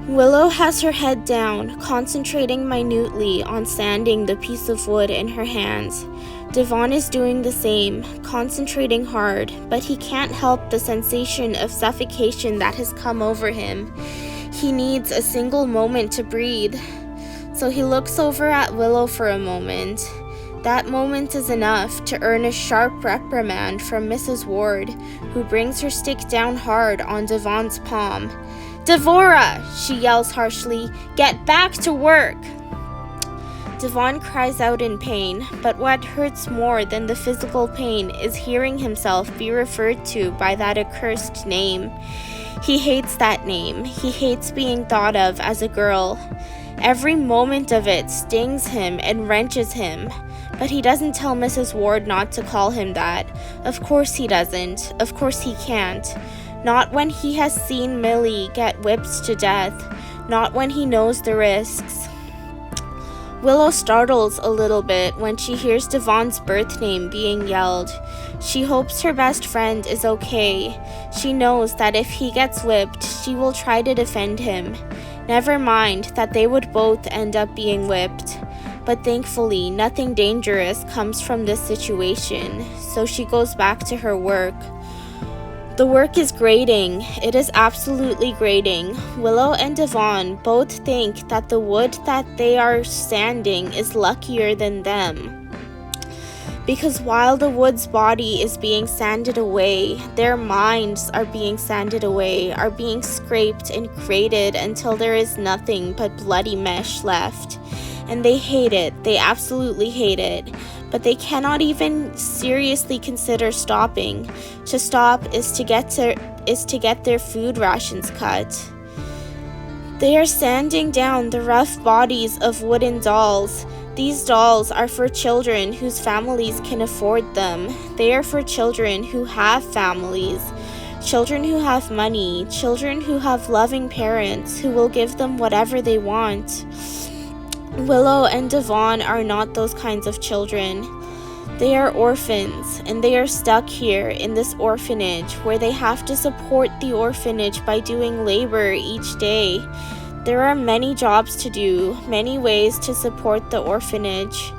Willow has her head down, concentrating minutely on sanding the piece of wood in her hands. Devon is doing the same, concentrating hard, but he can't help the sensation of suffocation that has come over him. He needs a single moment to breathe. So he looks over at Willow for a moment. That moment is enough to earn a sharp reprimand from Mrs. Ward, who brings her stick down hard on Devon's palm. "Devora!" she yells harshly. "Get back to work!" Devon cries out in pain, but what hurts more than the physical pain is hearing himself be referred to by that accursed name. He hates that name. He hates being thought of as a girl. Every moment of it stings him and wrenches him. But he doesn't tell Mrs. Ward not to call him that. Of course he doesn't. Of course he can't. Not when he has seen Millie get whipped to death. Not when he knows the risks. Willow startles a little bit when she hears Devon's birth name being yelled. She hopes her best friend is okay. She knows that if he gets whipped, she will try to defend him. Never mind that they would both end up being whipped. But thankfully, nothing dangerous comes from this situation, so she goes back to her work. The work is grating. It is absolutely grating. Willow and Devon both think that the wood that they are sanding is luckier than them. Because while the wood's body is being sanded away, their minds are being sanded away, are being scraped and grated until there is nothing but bloody mesh left. And they hate it. They absolutely hate it. But they cannot even seriously consider stopping. To stop is to get their food rations cut. They are sanding down the rough bodies of wooden dolls. These dolls are for children whose families can afford them. They are for children who have families. Children who have money. Children who have loving parents who will give them whatever they want. Willow and Devon are not those kinds of children. They are orphans, and they are stuck here in this orphanage where they have to support the orphanage by doing labor each day. There are many jobs to do, many ways to support the orphanage.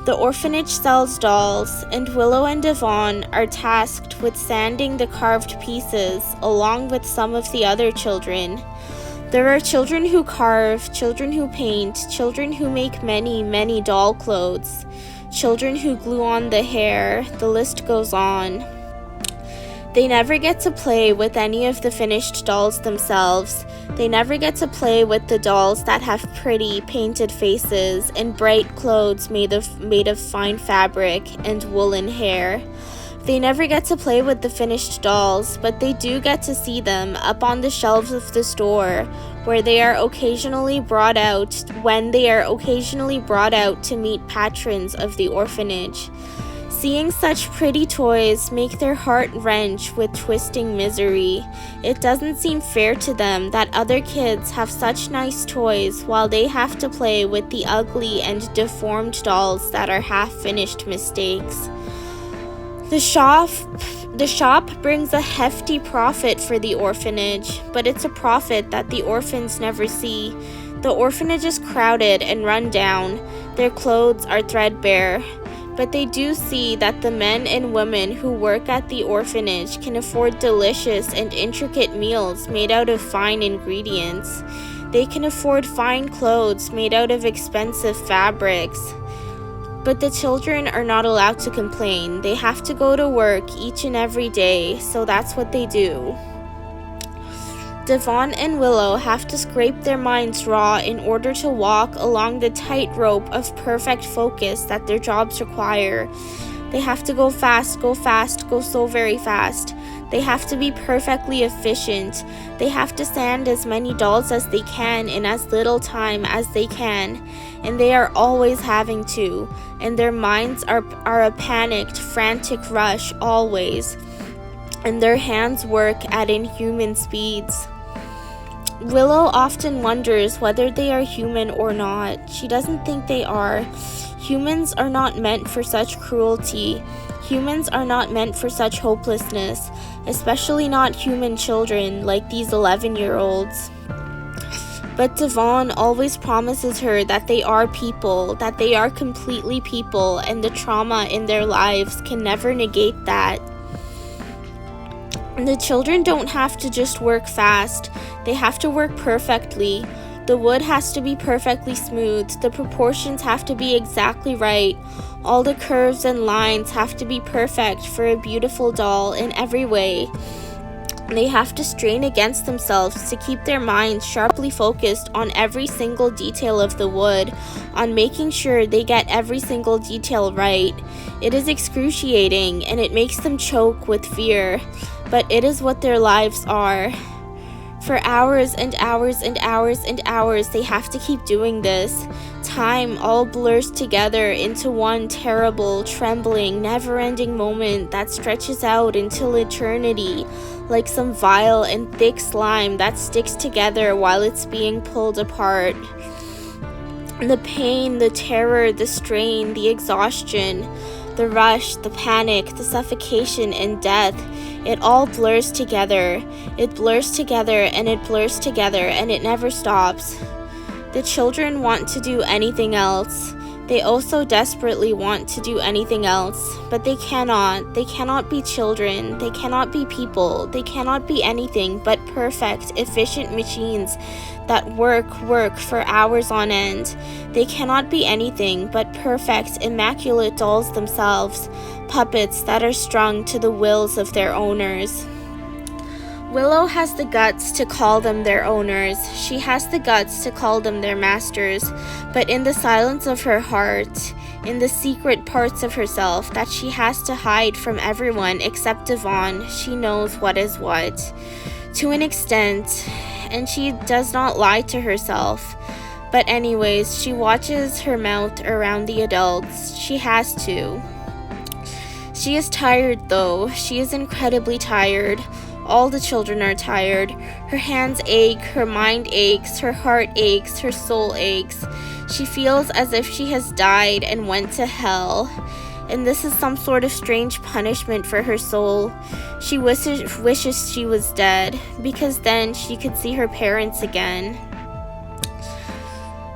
The orphanage sells dolls, and Willow and Devon are tasked with sanding the carved pieces along with some of the other children. There are children who carve, children who paint, children who make many, many doll clothes, children who glue on the hair, the list goes on. They never get to play with any of the finished dolls themselves. They never get to play with the dolls that have pretty painted faces and bright clothes made of fine fabric and woolen hair. They never get to play with the finished dolls, but they do get to see them up on the shelves of the store, when they are occasionally brought out to meet patrons of the orphanage. Seeing such pretty toys make their heart wrench with twisting misery. It doesn't seem fair to them that other kids have such nice toys while they have to play with the ugly and deformed dolls that are half-finished mistakes. The shop brings a hefty profit for the orphanage, but it's a profit that the orphans never see. The orphanage is crowded and run down. Their clothes are threadbare. But they do see that the men and women who work at the orphanage can afford delicious and intricate meals made out of fine ingredients. They can afford fine clothes made out of expensive fabrics. But the children are not allowed to complain. They have to go to work each and every day, so that's what they do. Devon and Willow have to scrape their minds raw in order to walk along the tightrope of perfect focus that their jobs require. They have to go fast, go so very fast. They have to be perfectly efficient. They have to sand as many dolls as they can in as little time as they can. And they are always having to. And their minds are a panicked, frantic rush always. And their hands work at inhuman speeds. Willow often wonders whether they are human or not. She doesn't think they are. Humans are not meant for such cruelty. Humans are not meant for such hopelessness, especially not human children like these 11-year-olds. But Devon always promises her that they are people, that they are completely people, and the trauma in their lives can never negate that. The children don't have to just work fast, they have to work perfectly. The wood has to be perfectly smooth, the proportions have to be exactly right. All the curves and lines have to be perfect for a beautiful doll in every way. They have to strain against themselves to keep their minds sharply focused on every single detail of the wood, on making sure they get every single detail right. It is excruciating, and it makes them choke with fear, but it is what their lives are. For hours and hours and hours and hours, they have to keep doing this. Time all blurs together into one terrible, trembling, never-ending moment that stretches out until eternity, like some vile and thick slime that sticks together while it's being pulled apart. The pain, the terror, the strain, the exhaustion, the rush, the panic, the suffocation, and death, it all blurs together. It blurs together and it blurs together, and it never stops. The children want to do anything else. They also desperately want to do anything else, but they cannot. They cannot be children. They cannot be people. They cannot be anything but perfect, efficient machines that work for hours on end. They cannot be anything but perfect, immaculate dolls themselves, puppets that are strung to the wills of their owners. Willow has the guts to call them their owners. She has the guts to call them their masters, but in the silence of her heart, in the secret parts of herself that she has to hide from everyone except Devon, she knows what is what. To an extent, and she does not lie to herself. But anyways, she watches her mouth around the adults. She has to. She is tired though. She is incredibly tired. All the children are tired. Her hands ache, her mind aches, her heart aches, her soul aches. She feels as if she has died and went to hell. And this is some sort of strange punishment for her soul. She wishes she was dead, because then she could see her parents again.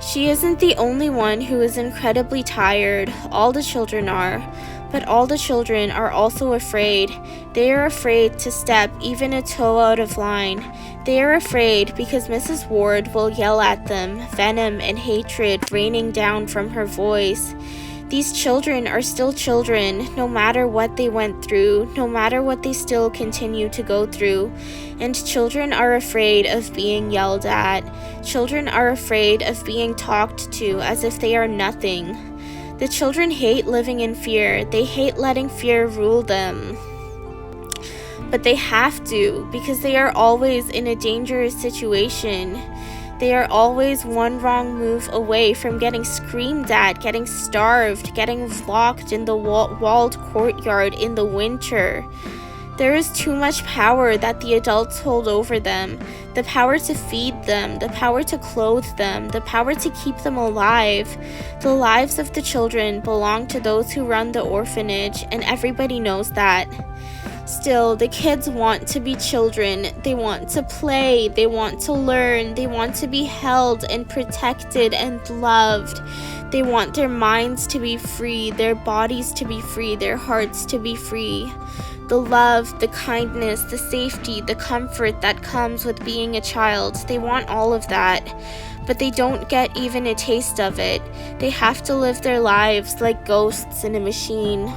She isn't the only one who is incredibly tired. All the children are. But all the children are also afraid. They are afraid to step even a toe out of line. They are afraid because Mrs. Ward will yell at them, venom and hatred raining down from her voice. These children are still children, no matter what they went through, no matter what they still continue to go through. And children are afraid of being yelled at. Children are afraid of being talked to as if they are nothing. The children hate living in fear. They hate letting fear rule them. But they have to, because they are always in a dangerous situation. They are always one wrong move away from getting screamed at, getting starved, getting locked in the walled courtyard in the winter. There is too much power that the adults hold over them. The power to feed them, the power to clothe them, the power to keep them alive. The lives of the children belong to those who run the orphanage, and everybody knows that. Still, the kids want to be children. They want to play, they want to learn, they want to be held and protected and loved. They want their minds to be free, their bodies to be free, their hearts to be free. The love, the kindness, the safety, the comfort that comes with being a child, they want all of that. But they don't get even a taste of it. They have to live their lives like ghosts in a machine.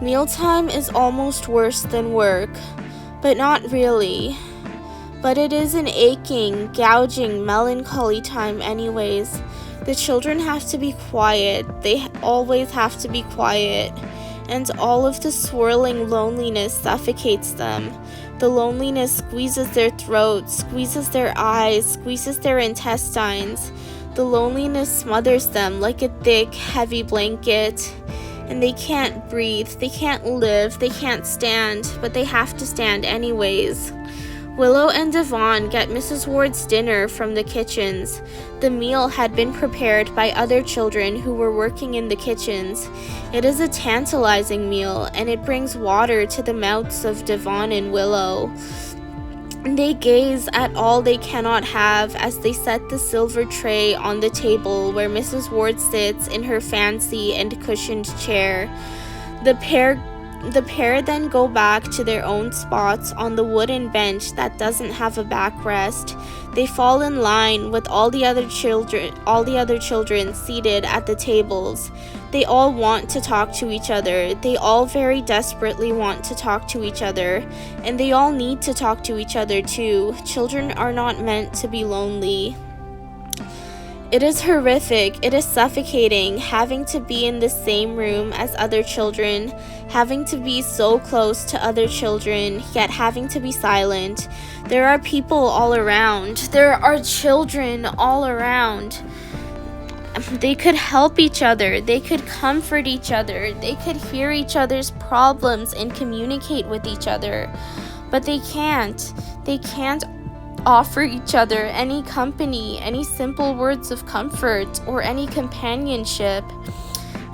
Mealtime is almost worse than work, but not really. But it is an aching, gouging, melancholy time anyways. The children have to be quiet. They always have to be quiet. And all of the swirling loneliness suffocates them. The loneliness squeezes their throats, squeezes their eyes, squeezes their intestines. The loneliness smothers them like a thick, heavy blanket. And they can't breathe, they can't live, they can't stand, but they have to stand anyways. Willow and Devon get Mrs. Ward's dinner from the kitchens. The meal had been prepared by other children who were working in the kitchens. It is a tantalizing meal, and it brings water to the mouths of Devon and Willow. They gaze at all they cannot have as they set the silver tray on the table where Mrs. Ward sits in her fancy and cushioned chair. The pair then go back to their own spots on the wooden bench that doesn't have a backrest. They fall in line with all the other children seated at the tables. They all want to talk to each other. They all very desperately want to talk to each other, and they all need to talk to each other too. Children are not meant to be lonely. It is horrific, it is suffocating, having to be in the same room as other children, having to be so close to other children, yet having to be silent. There are people all around. There are children all around. They could help each other. They could comfort each other. They could hear each other's problems and communicate with each other. But they can't. They can't offer each other any company, any simple words of comfort, or any companionship.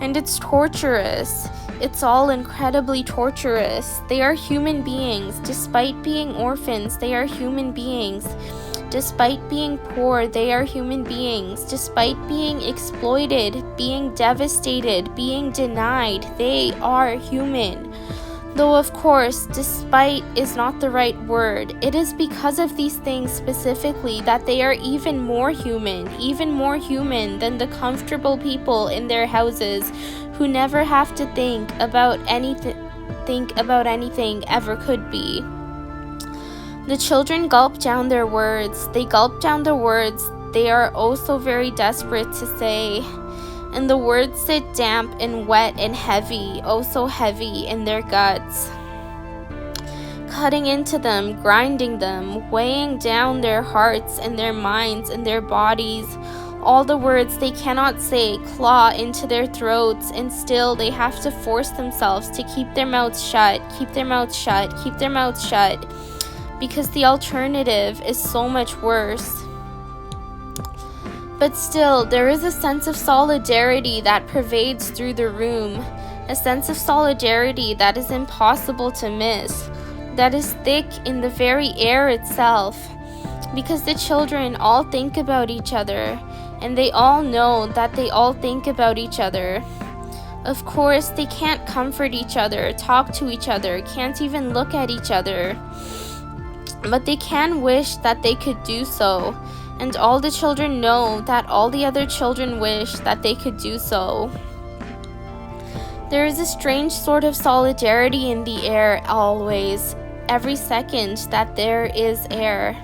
And it's torturous. It's all incredibly torturous. They are human beings. Despite being orphans, they are human beings. Despite being poor, they are human beings. Despite being exploited, being devastated, being denied, they are human. Though, of course, despite is not the right word. It is because of these things specifically that they are even more human than the comfortable people in their houses who never have to think about anything ever could be. The children gulp down their words. They gulp down the words they are oh so very desperate to say. And the words sit damp and wet and heavy, oh so heavy in their guts, cutting into them, grinding them, weighing down their hearts and their minds and their bodies. All the words they cannot say claw into their throats, and still they have to force themselves to keep their mouths shut, because the alternative is so much worse. But still, there is a sense of solidarity that pervades through the room, a sense of solidarity that is impossible to miss, that is thick in the very air itself, because the children all think about each other, and they all know that they all think about each other. Of course, they can't comfort each other, talk to each other, can't even look at each other, but they can wish that they could do so. And all the children know that all the other children wish that they could do so. There is a strange sort of solidarity in the air always, every second that there is air.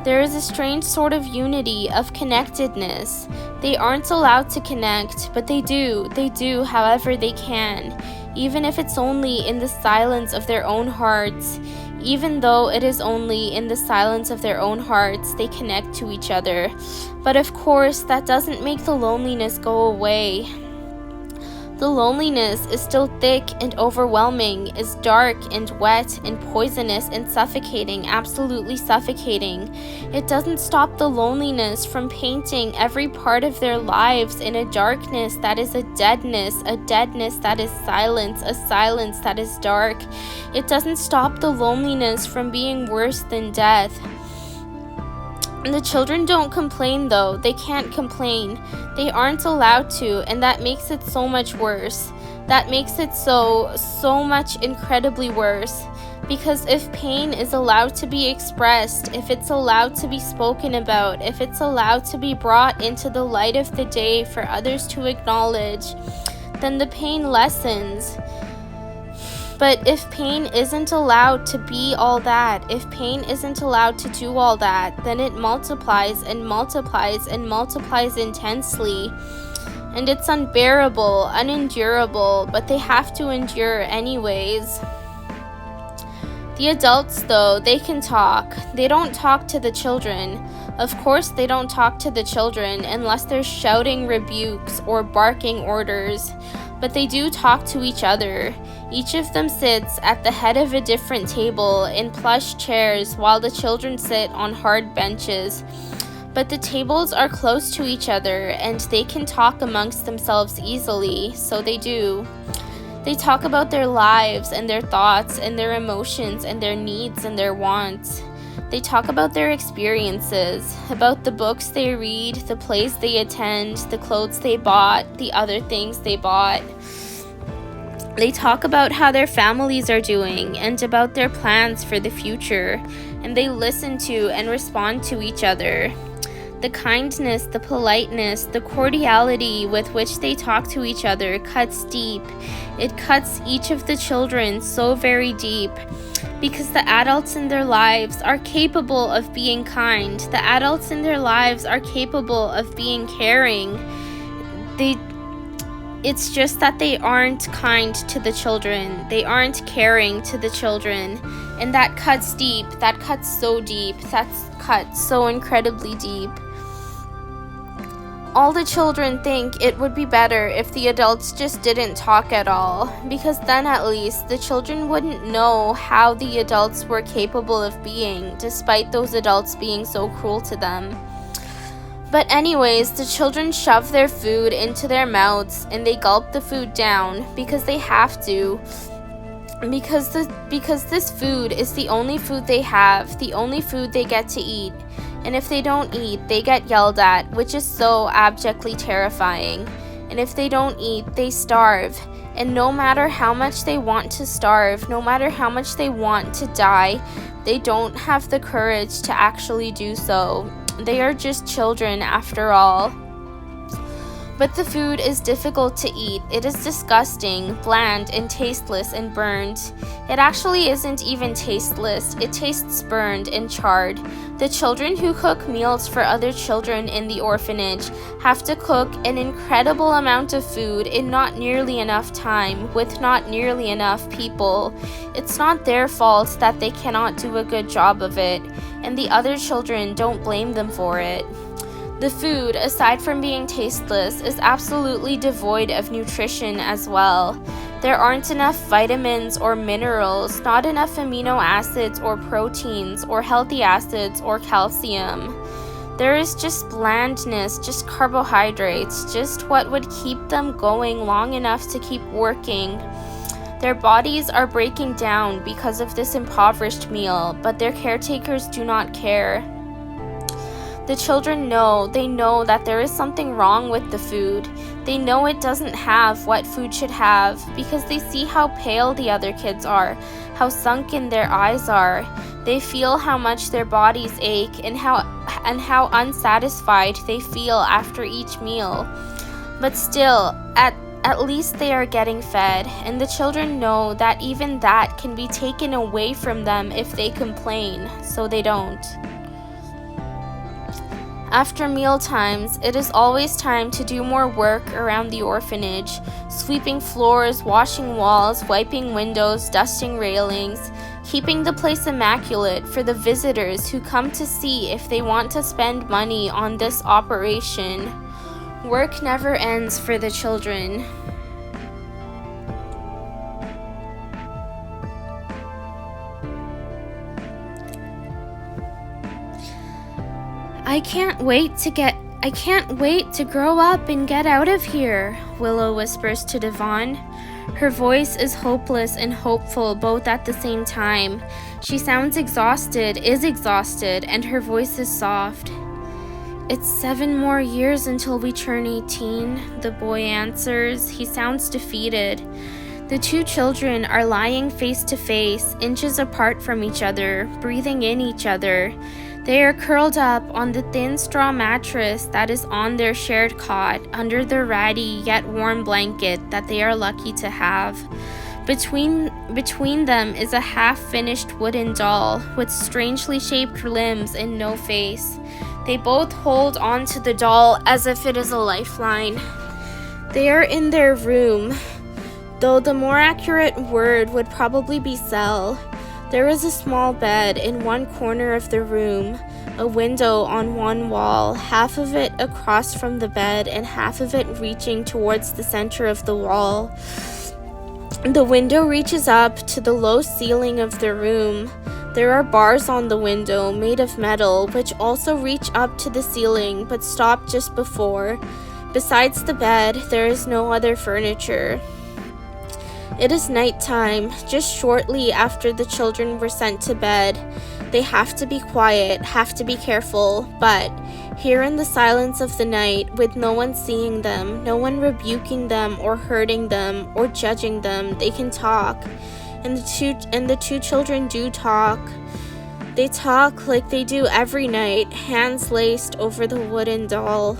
There is a strange sort of unity, of connectedness. They aren't allowed to connect, but they do however they can, even if it's only in the silence of their own hearts. Even though it is only in the silence of their own hearts they connect to each other. But of course, that doesn't make the loneliness go away. The loneliness is still thick and overwhelming, is dark and wet and poisonous and suffocating, absolutely suffocating. It doesn't stop the loneliness from painting every part of their lives in a darkness that is a deadness that is silence, a silence that is dark. It doesn't stop the loneliness from being worse than death. The children don't complain though. They can't complain. They aren't allowed to, and that makes it so much worse. That makes it so much incredibly worse. Because if pain is allowed to be expressed, if it's allowed to be spoken about, if it's allowed to be brought into the light of the day for others to acknowledge, then the pain lessens. But if pain isn't allowed to be all that, if pain isn't allowed to do all that, then it multiplies and multiplies and multiplies intensely. And it's unbearable, unendurable, but they have to endure anyways. The adults, though, they can talk. They don't talk to the children. Of course they don't talk to the children unless they're shouting rebukes or barking orders. But they do talk to each other. Each of them sits at the head of a different table in plush chairs while the children sit on hard benches. But the tables are close to each other and they can talk amongst themselves easily, so they do. They talk about their lives and their thoughts and their emotions and their needs and their wants. They talk about their experiences, about the books they read, the plays they attend, the clothes they bought, the other things they bought. They talk about how their families are doing and about their plans for the future, and they listen to and respond to each other. The kindness, the politeness, the cordiality with which they talk to each other cuts deep. It cuts each of the children so very deep, because the adults in their lives are capable of being kind. The adults in their lives are capable of being caring. It's just that they aren't kind to the children. They aren't caring to the children. And that cuts deep. That cuts so deep. That's cut so incredibly deep. All the children think it would be better if the adults just didn't talk at all, because then at least the children wouldn't know how the adults were capable of being, despite those adults being so cruel to them. But anyways, the children shove their food into their mouths and they gulp the food down because they have to. Because this food is the only food they have, the only food they get to eat. And if they don't eat, they get yelled at, which is so abjectly terrifying. And if they don't eat, they starve. And no matter how much they want to starve, no matter how much they want to die, they don't have the courage to actually do so. They are just children after all. But the food is difficult to eat. It is disgusting, bland, and tasteless and burned. It actually isn't even tasteless. It tastes burned and charred. The children who cook meals for other children in the orphanage have to cook an incredible amount of food in not nearly enough time, with not nearly enough people. It's not their fault that they cannot do a good job of it, and the other children don't blame them for it. The food, aside from being tasteless, is absolutely devoid of nutrition as well. There aren't enough vitamins or minerals, not enough amino acids or proteins or healthy acids or calcium. There is just blandness, just carbohydrates, just what would keep them going long enough to keep working. Their bodies are breaking down because of this impoverished meal, but their caretakers do not care. The children know that there is something wrong with the food. They know it doesn't have what food should have because they see how pale the other kids are, how sunken their eyes are. They feel how much their bodies ache and how unsatisfied they feel after each meal. But still, at least they are getting fed, and the children know that even that can be taken away from them if they complain, so they don't. After meal times, it is always time to do more work around the orphanage, sweeping floors, washing walls, wiping windows, dusting railings, keeping the place immaculate for the visitors who come to see if they want to spend money on this operation. Work never ends for the children. I can't wait to grow up and get out of here, Willow whispers to Devon. Her voice is hopeless and hopeful both at the same time. She sounds exhausted, and her voice is soft. It's 7 more years until we turn 18, the boy answers. He sounds defeated. The two children are lying face to face, inches apart from each other, breathing in each other. They are curled up on the thin straw mattress that is on their shared cot, under the ratty yet warm blanket that they are lucky to have. Between them is a half-finished wooden doll with strangely shaped limbs and no face. They both hold on to the doll as if it is a lifeline. They are in their room, though the more accurate word would probably be cell. There is a small bed in one corner of the room, a window on one wall, half of it across from the bed and half of it reaching towards the center of the wall. The window reaches up to the low ceiling of the room. There are bars on the window made of metal, which also reach up to the ceiling but stop just before. Besides the bed, there is no other furniture. It is nighttime, just shortly after the children were sent to bed. They have to be quiet, have to be careful, but here in the silence of the night, with no one seeing them, no one rebuking them or hurting them or judging them, they can talk. And the two children do talk. They talk like they do every night, hands laced over the wooden doll.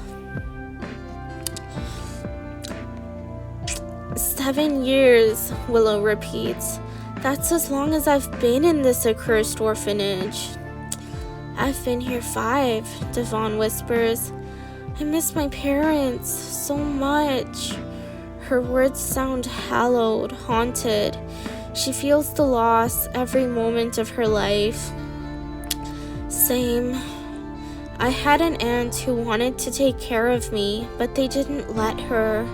7 years, Willow repeats. That's as long as I've been in this accursed orphanage. I've been here 5, Devon whispers. I miss my parents so much. Her words sound hallowed, haunted. She feels the loss every moment of her life. Same. I had an aunt who wanted to take care of me, but they didn't let her.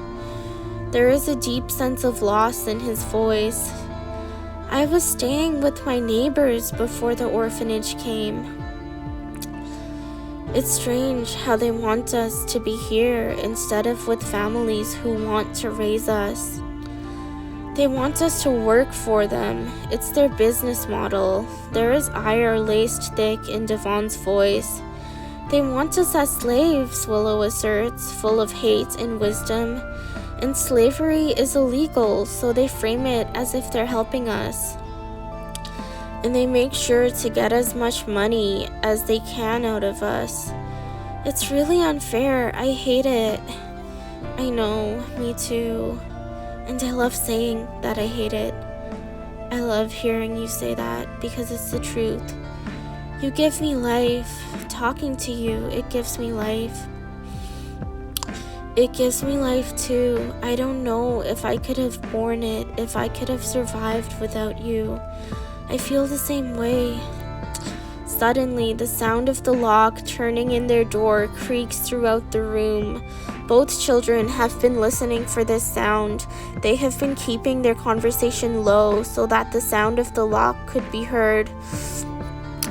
There is a deep sense of loss in his voice. I was staying with my neighbors before the orphanage came. It's strange how they want us to be here instead of with families who want to raise us. They want us to work for them. It's their business model. There is ire laced thick in Devon's voice. They want us as slaves, Willow asserts, full of hate and wisdom. And slavery is illegal, so they frame it as if they're helping us. And they make sure to get as much money as they can out of us. It's really unfair. I hate it. I know, me too. And I love saying that I hate it. I love hearing you say that because it's the truth. You give me life. Talking to you, it gives me life. It gives me life too. I don't know if I could have borne it, if I could have survived without you. I feel the same way. Suddenly, the sound of the lock turning in their door creaks throughout the room. Both children have been listening for this sound. They have been keeping their conversation low so that the sound of the lock could be heard.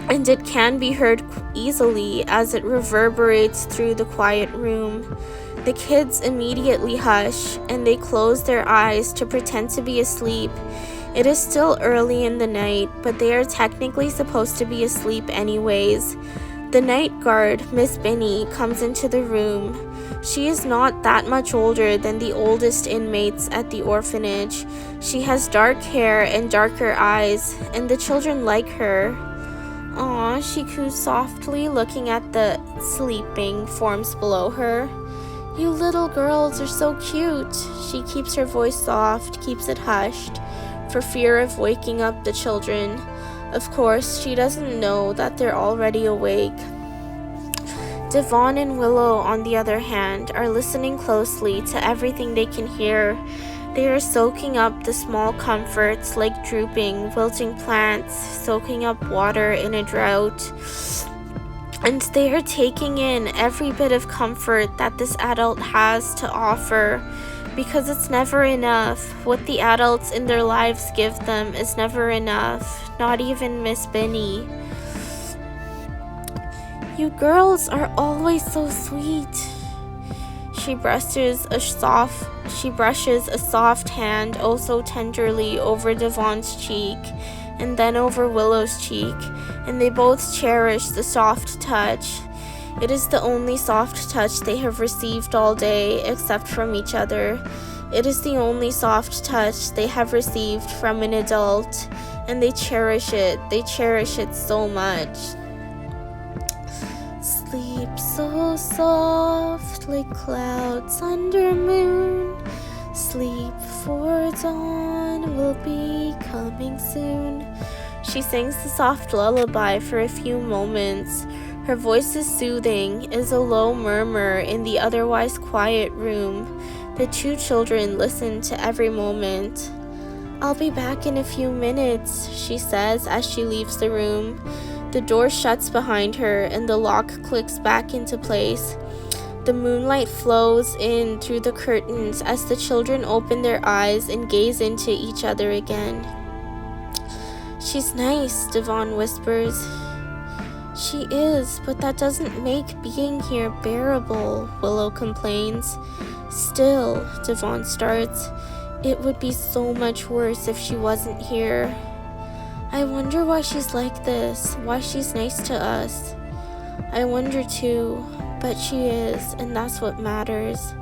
And it can be heard easily as it reverberates through the quiet room. The kids immediately hush, and they close their eyes to pretend to be asleep. It is still early in the night, but they are technically supposed to be asleep anyways. The night guard, Miss Binny, comes into the room. She is not that much older than the oldest inmates at the orphanage. She has dark hair and darker eyes, and the children like her. Aw, she coos softly, looking at the sleeping forms below her. You little girls are so cute. She keeps her voice soft, keeps it hushed, for fear of waking up the children. Of course, she doesn't know that they're already awake. Devon and Willow, on the other hand, are listening closely to everything they can hear. They are soaking up the small comforts like drooping, wilting plants, soaking up water in a drought. And they are taking in every bit of comfort that this adult has to offer, because it's never enough. What the adults in their lives give them is never enough, not even Miss Binny. You girls are always so sweet. She brushes a soft hand oh so tenderly over Devon's cheek, and then over Willow's cheek, and they both cherish the soft touch. It is the only soft touch they have received all day, except from each other. It is the only soft touch they have received from an adult, and they cherish it. They cherish it so much. Sleep so soft like clouds under moon. Sleep, for dawn will be coming soon. She sings the soft lullaby for a few moments. Her voice is soothing, is a low murmur in the otherwise quiet room. The two children listen to every moment. I'll be back in a few minutes, she says as she leaves the room. The door shuts behind her and the lock clicks back into place. The moonlight flows in through the curtains as the children open their eyes and gaze into each other again. "She's nice," Devon whispers. "She is, but that doesn't make being here bearable," Willow complains. "Still," Devon starts, "it would be so much worse if she wasn't here. I wonder why she's like this, why she's nice to us. I wonder too, but she is, and that's what matters.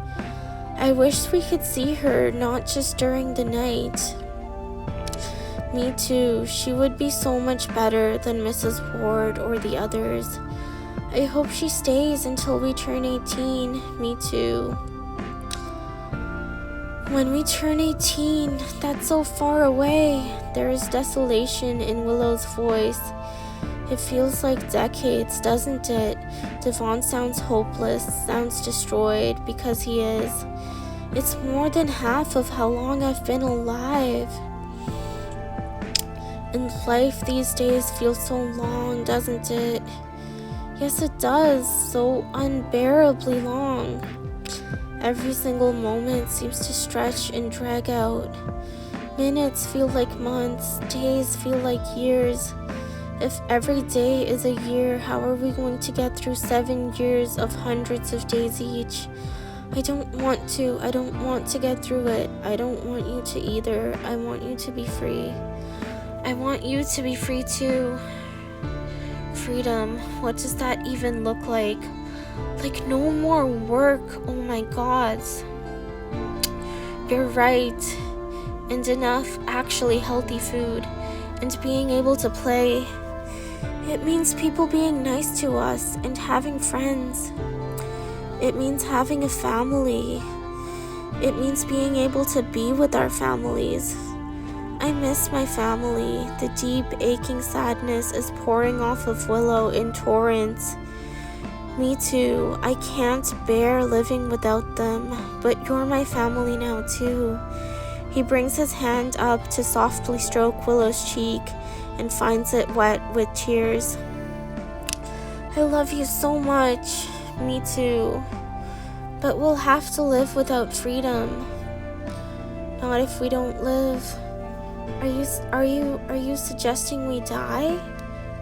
I wish we could see her, not just during the night." "Me too. She would be so much better than Mrs. Ward or the others. I hope she stays until we turn 18. Me too." "When we turn 18, that's so far away." There is desolation in Willow's voice. "It feels like decades, doesn't it?" Devon sounds hopeless, sounds destroyed, because he is. "It's more than half of how long I've been alive. And life these days feels so long, doesn't it?" "Yes, it does, so unbearably long. Every single moment seems to stretch and drag out. Minutes feel like months, days feel like years. If every day is a year, how are we going to get through 7 years of hundreds of days each? I don't want to get through it. I don't want you to either. I want you to be free. I want you to be free too." Freedom, what does that even look like? Like no more work, oh my gods. You're right. And enough actually healthy food, and being able to play. It means people being nice to us and having friends. It means having a family. It means being able to be with our families. I miss my family. The deep, aching sadness is pouring off of Willow in torrents. Me too. I can't bear living without them, but you're my family now too. He brings his hand up to softly stroke Willow's cheek and finds it wet with tears. "I love you so much." "Me too. But we'll have to live without freedom." "Not if we don't live." Are you suggesting we die?"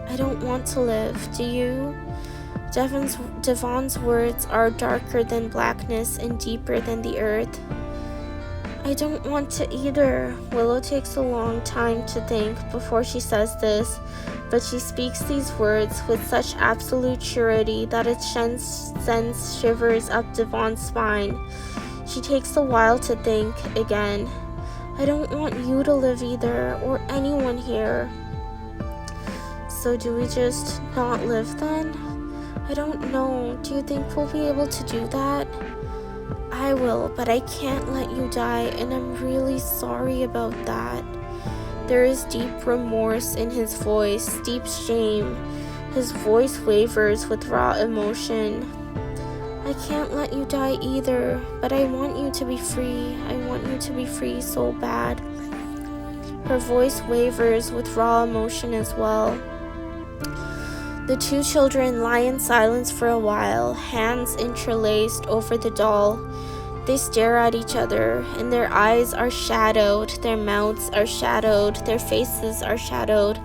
"I don't want to live. Do you?" Devon's words are darker than blackness and deeper than the earth. "I don't want to either." Willow takes a long time to think before she says this, but she speaks these words with such absolute surety that it sends shivers up Devon's spine. She takes a while to think again. "I don't want you to live either, or anyone here." "So do we just not live then?" "I don't know. Do you think we'll be able to do that?" "I will, but I can't let you die, and I'm really sorry about that." There is deep remorse in his voice, deep shame. His voice wavers with raw emotion. "I can't let you die either, but I want you to be free. I want you to be free so bad." Her voice wavers with raw emotion as well. The two children lie in silence for a while, hands interlaced over the doll. They stare at each other, and their eyes are shadowed, their mouths are shadowed, their faces are shadowed,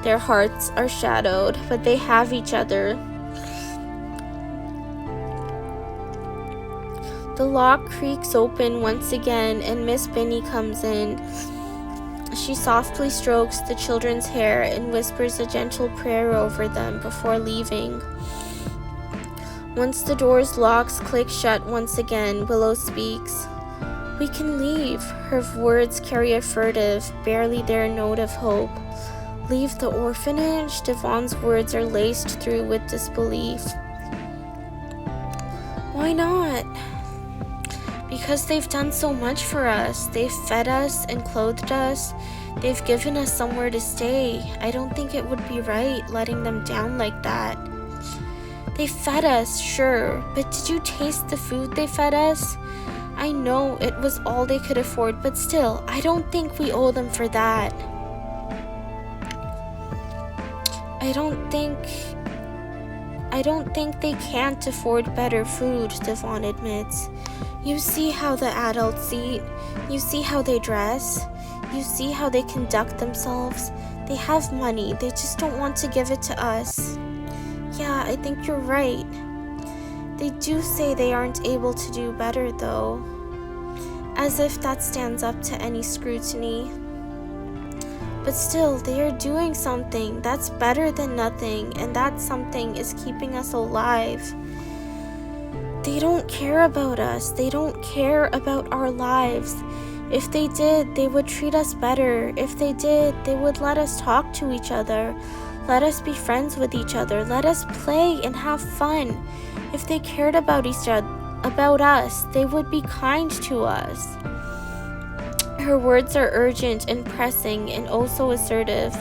their hearts are shadowed, but they have each other. The lock creaks open once again, and Miss Binny comes in. She softly strokes the children's hair and whispers a gentle prayer over them before leaving. Once the door's locks click shut once again, Willow speaks. "We can leave." Her words carry a furtive, barely there note of hope. "Leave the orphanage?" Devon's words are laced through with disbelief. "Why not?" "Because they've done so much for us. They've fed us and clothed us. They've given us somewhere to stay. I don't think it would be right letting them down like that." "They fed us, sure, but did you taste the food they fed us? I know it was all they could afford, but still, I don't think we owe them for that." I don't think they can't afford better food, Devon admits. You see how the adults eat. You see how they dress. You see how they conduct themselves. They have money. They just don't want to give it to us. Yeah, I think you're right. They do say they aren't able to do better, though. As if that stands up to any scrutiny. But still, they are doing something that's better than nothing, and that something is keeping us alive. They don't care about us. They don't care about our lives. If they did, they would treat us better. If they did, they would let us talk to each other, let us be friends with each other, let us play and have fun. If they cared about us, they would be kind to us. Her words are urgent and pressing and also assertive.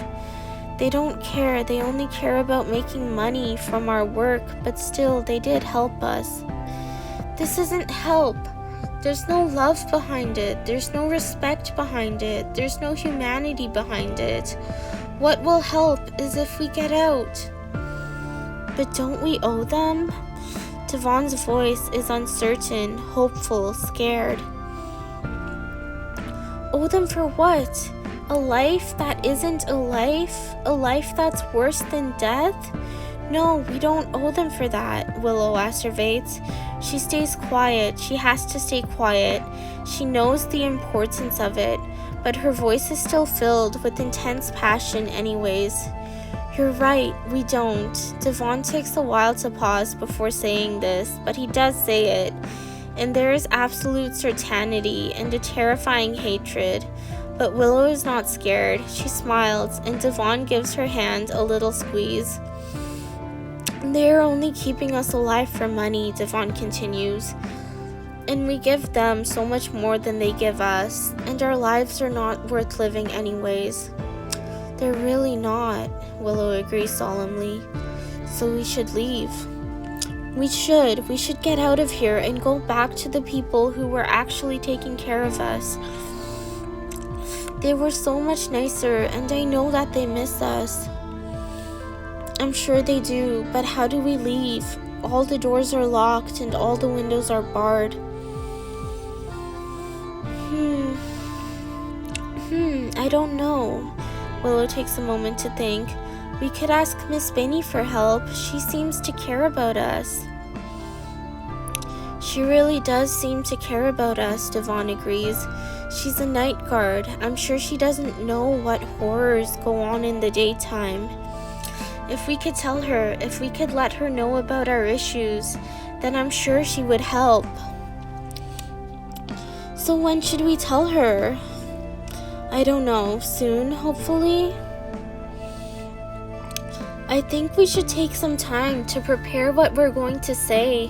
They don't care. They only care about making money from our work, but still, they did help us. This isn't help. There's no love behind it. There's no respect behind it. There's no humanity behind it. What will help is if we get out. But don't we owe them? Devon's voice is uncertain, hopeful, scared. Owe them for what? A life that isn't a life? A life that's worse than death? No, we don't owe them for that, Willow asseverates. She stays quiet. She has to stay quiet. She knows the importance of it, but her voice is still filled with intense passion anyways. You're right, we don't. Devon takes a while to pause before saying this, but he does say it. And there is absolute certainty and a terrifying hatred. But Willow is not scared. She smiles, and Devon gives her hand a little squeeze. They are only keeping us alive for money, Devon continues. And we give them so much more than they give us, and our lives are not worth living anyways. They're really not, Willow agrees solemnly. So we should leave. We should get out of here and go back to the people who were actually taking care of us. They were so much nicer, and I know that they miss us. I'm sure they do, but how do we leave? All the doors are locked and all the windows are barred. I don't know. Willow takes a moment to think. We could ask Miss Benny for help. She seems to care about us. She really does seem to care about us, Devon agrees. She's a night guard. I'm sure she doesn't know what horrors go on in the daytime. If we could tell her, if we could let her know about our issues, then I'm sure she would help. So when should we tell her? I don't know. Soon, hopefully? I think we should take some time to prepare what we're going to say.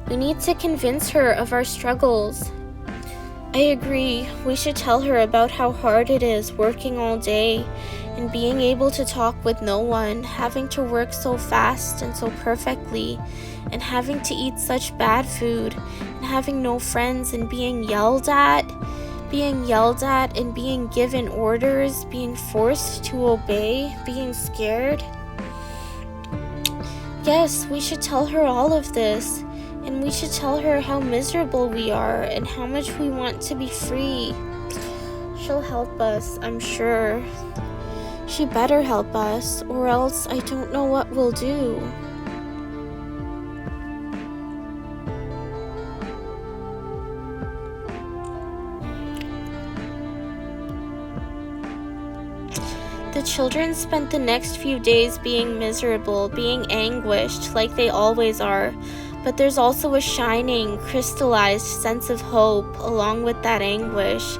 We need to convince her of our struggles. I agree. We should tell her about how hard it is working all day and being able to talk with no one, having to work so fast and so perfectly, and having to eat such bad food, and having no friends and being yelled at and being given orders, being forced to obey, being scared. Yes, we should tell her all of this, and we should tell her how miserable we are and how much we want to be free. She'll help us, I'm sure. She better help us, or else I don't know what we'll do. The children spent the next few days being miserable, being anguished, like they always are. But there's also a shining, crystallized sense of hope along with that anguish.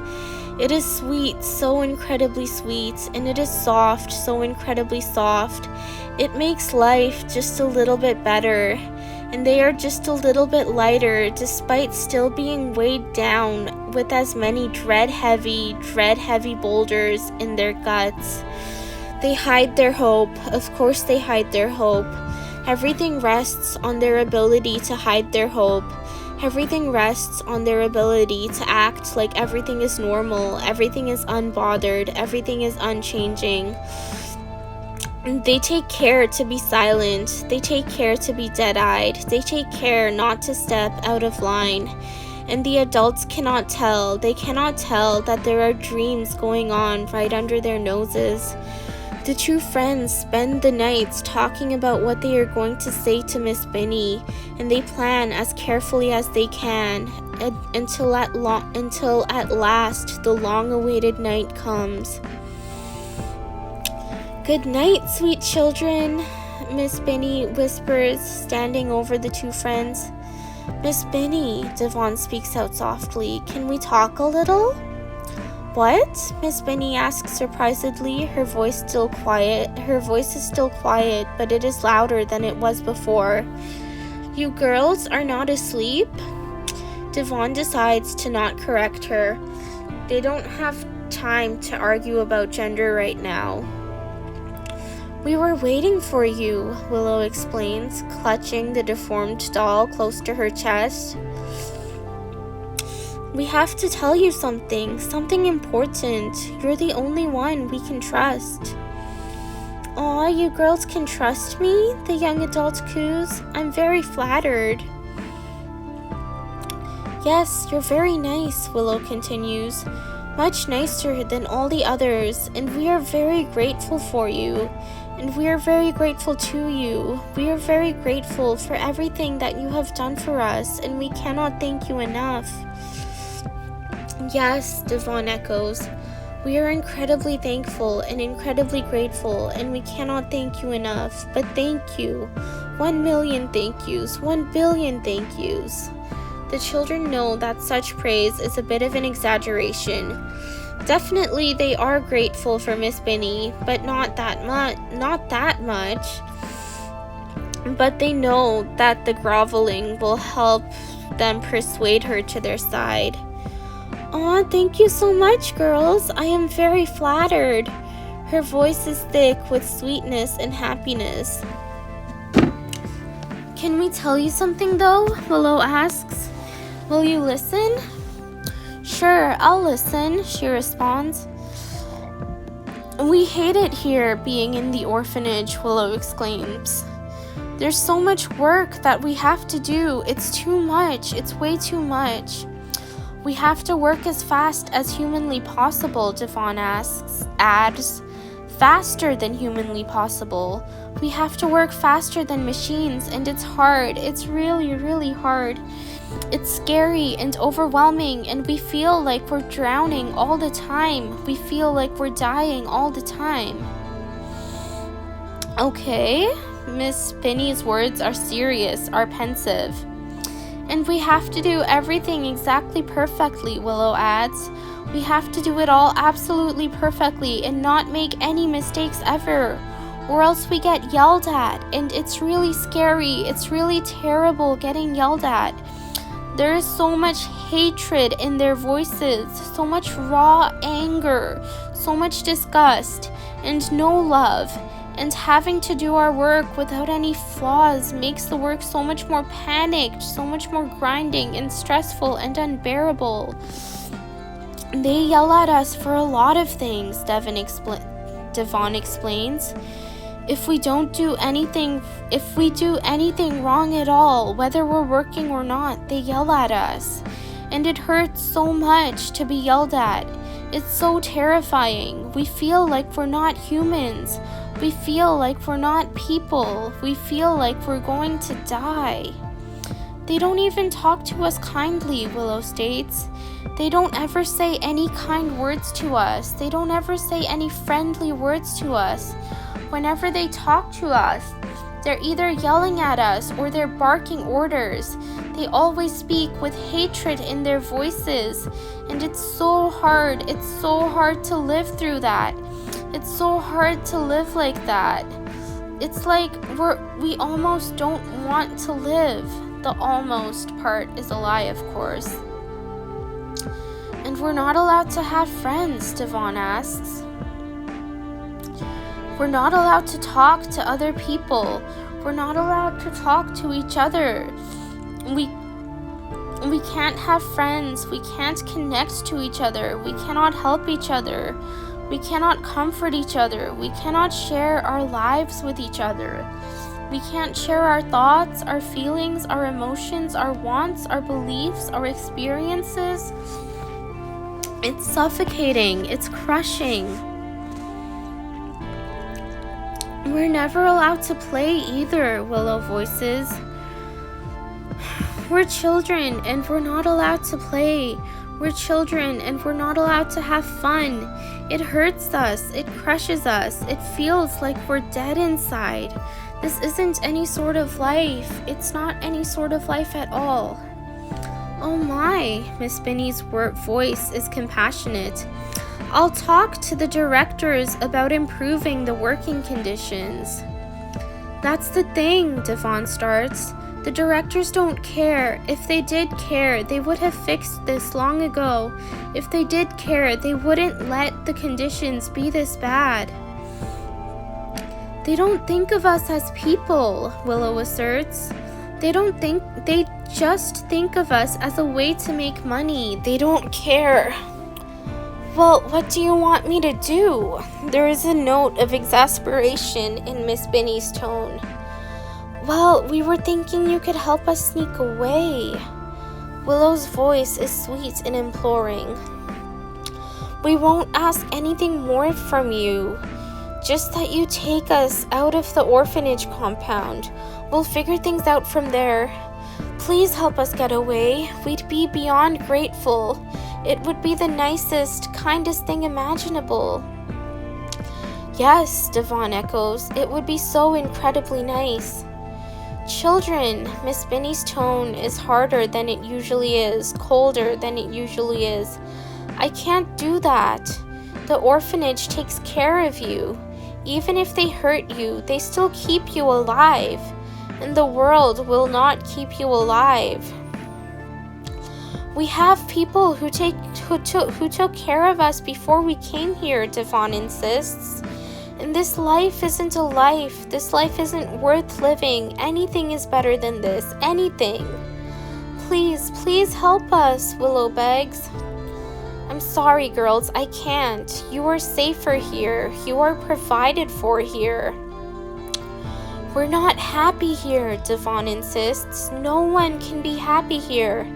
It is sweet, so incredibly sweet, and it is soft, so incredibly soft. It makes life just a little bit better, and they are just a little bit lighter despite still being weighed down with as many dread-heavy boulders in their guts. They hide their hope. Of course they hide their hope. Everything rests on their ability to hide their hope. Everything rests on their ability to act like everything is normal, everything is unbothered, everything is unchanging. They take care to be silent. They take care to be dead-eyed. They take care not to step out of line. And the adults cannot tell. They cannot tell that there are dreams going on right under their noses. The two friends spend the nights talking about what they are going to say to Miss Benny, and they plan as carefully as they can until at last the long-awaited night comes. "Good night, sweet children," Miss Benny whispers, standing over the two friends. "Miss Benny," Devon speaks out softly, "can we talk a little?" "What?" Miss Benny asks surprisedly, her voice is still quiet, but it is louder than it was before. "You girls are not asleep?" Devon decides to not correct her. They don't have time to argue about gender right now. "We were waiting for you," Willow explains, clutching the deformed doll close to her chest. "We have to tell you something important. You're the only one we can trust." "Aw, you girls can trust me?" the young adult coos. "I'm very flattered." "Yes, you're very nice," Willow continues. "Much nicer than all the others, and we are very grateful for you. And we are very grateful to you. We are very grateful for everything that you have done for us, and we cannot thank you enough." "Yes," Devon echoes. "We are incredibly thankful and incredibly grateful, and we cannot thank you enough. But thank you. 1,000,000 thank yous. 1,000,000,000 thank yous." The children know that such praise is a bit of an exaggeration. Definitely they are grateful for Miss Benny, but not that much. But they know that the groveling will help them persuade her to their side. "Aw, thank you so much, girls. I am very flattered." Her voice is thick with sweetness and happiness. "Can we tell you something though?" Willow asks. "Will you listen?" "Sure, I'll listen," she responds. "We hate it here, being in the orphanage," Willow exclaims. "There's so much work that we have to do. It's too much. It's way too much." "We have to work as fast as humanly possible," Devon adds. "Faster than humanly possible. We have to work faster than machines, and it's hard. It's really, really hard. It's scary and overwhelming, and we feel like we're drowning all the time. We feel like we're dying all the time." "Okay." Miss Benny's words are serious, are pensive. "And we have to do everything exactly perfectly," Willow adds. "We have to do it all absolutely perfectly and not make any mistakes ever, or else we get yelled at, and it's really scary. It's really terrible getting yelled at. There is so much hatred in their voices, so much raw anger, so much disgust, and no love. And having to do our work without any flaws makes the work so much more panicked, so much more grinding and stressful and unbearable. They yell at us for a lot of things," Devon explains. If we do anything wrong at all, whether we're working or not, they yell at us. And it hurts so much to be yelled at. It's so terrifying. We feel like we're not humans. We feel like we're not people. We feel like we're going to die. They don't even talk to us kindly," Willow states. "They don't ever say any kind words to us. They don't ever say any friendly words to us. Whenever they talk to us, they're either yelling at us or they're barking orders. They always speak with hatred in their voices, and it's so hard. It's so hard to live through that. It's so hard to live like that. It's like we almost don't want to live." The almost part is a lie, of course. "And we're not allowed to have friends?" Devon asks. "We're not allowed to talk to other people. We're not allowed to talk to each other. We can't have friends. We can't connect to each other. We cannot help each other. We cannot comfort each other. We cannot share our lives with each other. We can't share our thoughts, our feelings, our emotions, our wants, our beliefs, our experiences. It's suffocating. It's crushing. We're never allowed to play either, Willow voices. We're children and we're not allowed to play. We're children and we're not allowed to have fun. It hurts us. It crushes us. It feels like we're dead inside. This isn't any sort of life. It's not any sort of life at all. Oh my, Miss Binny's voice is compassionate. I'll talk to the directors about improving the working conditions. That's the thing, Devon starts. The directors don't care. If they did care, they would have fixed this long ago. If they did care, they wouldn't let the conditions be this bad. They don't think of us as people, Willow asserts. They just think of us as a way to make money. They don't care. Well, what do you want me to do? There is a note of exasperation in Miss Binny's tone. Well, we were thinking you could help us sneak away. Willow's voice is sweet and imploring. We won't ask anything more from you. Just that you take us out of the orphanage compound. We'll figure things out from there. Please help us get away. We'd be beyond grateful. It would be the nicest, kindest thing imaginable. Yes, Devon echoes. It would be so incredibly nice. Children, Miss Binny's tone is harder than it usually is, colder than it usually is. I can't do that. The orphanage takes care of you. Even if they hurt you, they still keep you alive. And the world will not keep you alive. We have people who took care of us before we came here, Devon insists. And this life isn't a life. This life isn't worth living. Anything is better than this. Anything. Please, please help us, Willow begs. I'm sorry, girls. I can't. You are safer here. You are provided for here. We're not happy here, Devon insists. No one can be happy here.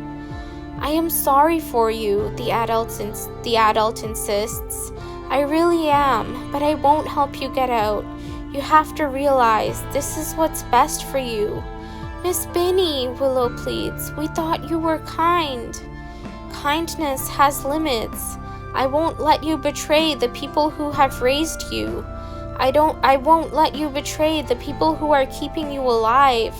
I am sorry for you, the adult insists. I really am, but I won't help you get out. You have to realize this is what's best for you. Miss Binny, Willow pleads, we thought you were kind. Kindness has limits. I won't let you betray the people who have raised you. I won't let you betray the people who are keeping you alive.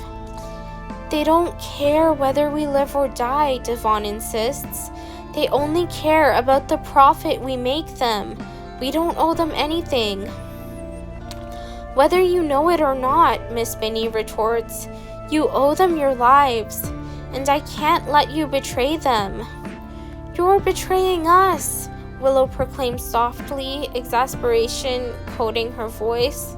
They don't care whether we live or die, Devon insists. They only care about the profit we make them. We don't owe them anything. Whether you know it or not, Miss Binny retorts, you owe them your lives, and I can't let you betray them. You're betraying us, Willow proclaims softly, exasperation coating her voice.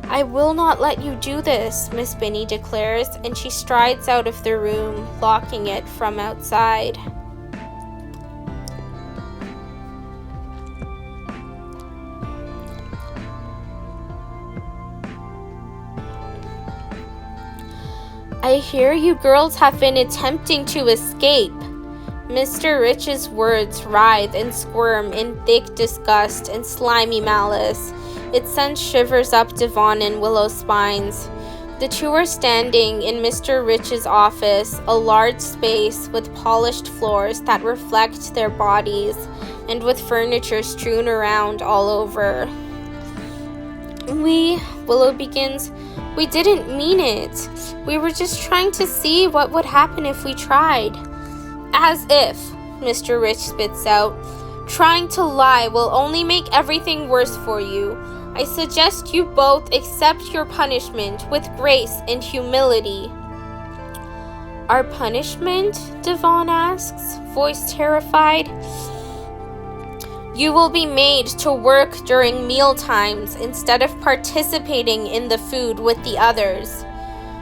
I will not let you do this, Miss Binny declares, and she strides out of the room, locking it from outside. I hear you girls have been attempting to escape. Mr. Rich's words writhe and squirm in thick disgust and slimy malice. It sends shivers up Devon and Willow's spines. The two are standing in Mr. Rich's office, a large space with polished floors that reflect their bodies and with furniture strewn around all over. Willow begins, we didn't mean it. We were just trying to see what would happen if we tried. As if, Mr. Rich spits out, trying to lie will only make everything worse for you. I suggest you both accept your punishment with grace and humility. Our punishment? Devon asks, voice terrified. You will be made to work during meal times instead of participating in the food with the others.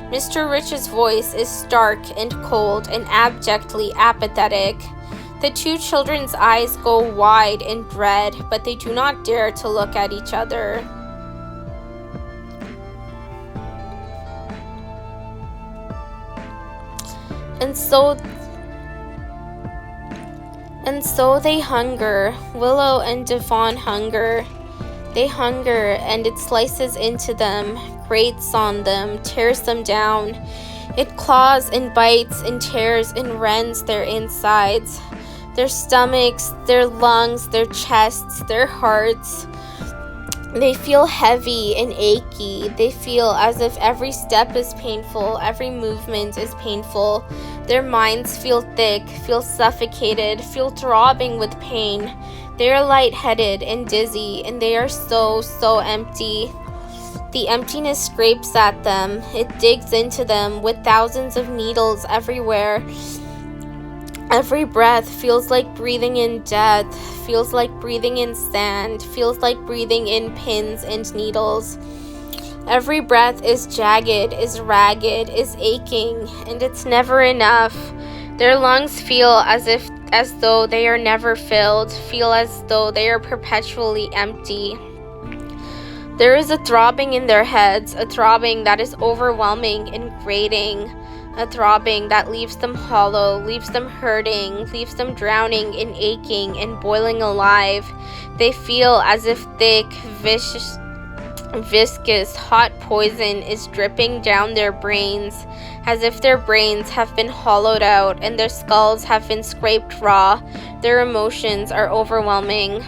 Mr. Rich's voice is stark and cold and abjectly apathetic. The two children's eyes go wide in dread, but they do not dare to look at each other. And so they hunger. Willow and Devon hunger. They hunger, and it slices into them, grates on them, tears them down. It claws and bites and tears and rends their insides, their stomachs, their lungs, their chests, their hearts. They feel heavy and achy. They feel as if every step is painful, every movement is painful. Their minds feel thick, feel suffocated, feel throbbing with pain. They are lightheaded and dizzy, and they are so empty. The emptiness scrapes at them. It digs into them with thousands of needles everywhere. Every breath feels like breathing in death, feels like breathing in sand, feels like breathing in pins and needles. Every breath is jagged, is ragged, is aching, and it's never enough. Their lungs feel as though they are never filled, feel as though they are perpetually empty. There is a throbbing in their heads, a throbbing that is overwhelming and grating, a throbbing that leaves them hollow, leaves them hurting, leaves them drowning in aching and boiling alive. They feel as if thick, viscous, hot poison is dripping down their brains, as if their brains have been hollowed out and their skulls have been scraped raw. Their emotions are overwhelming.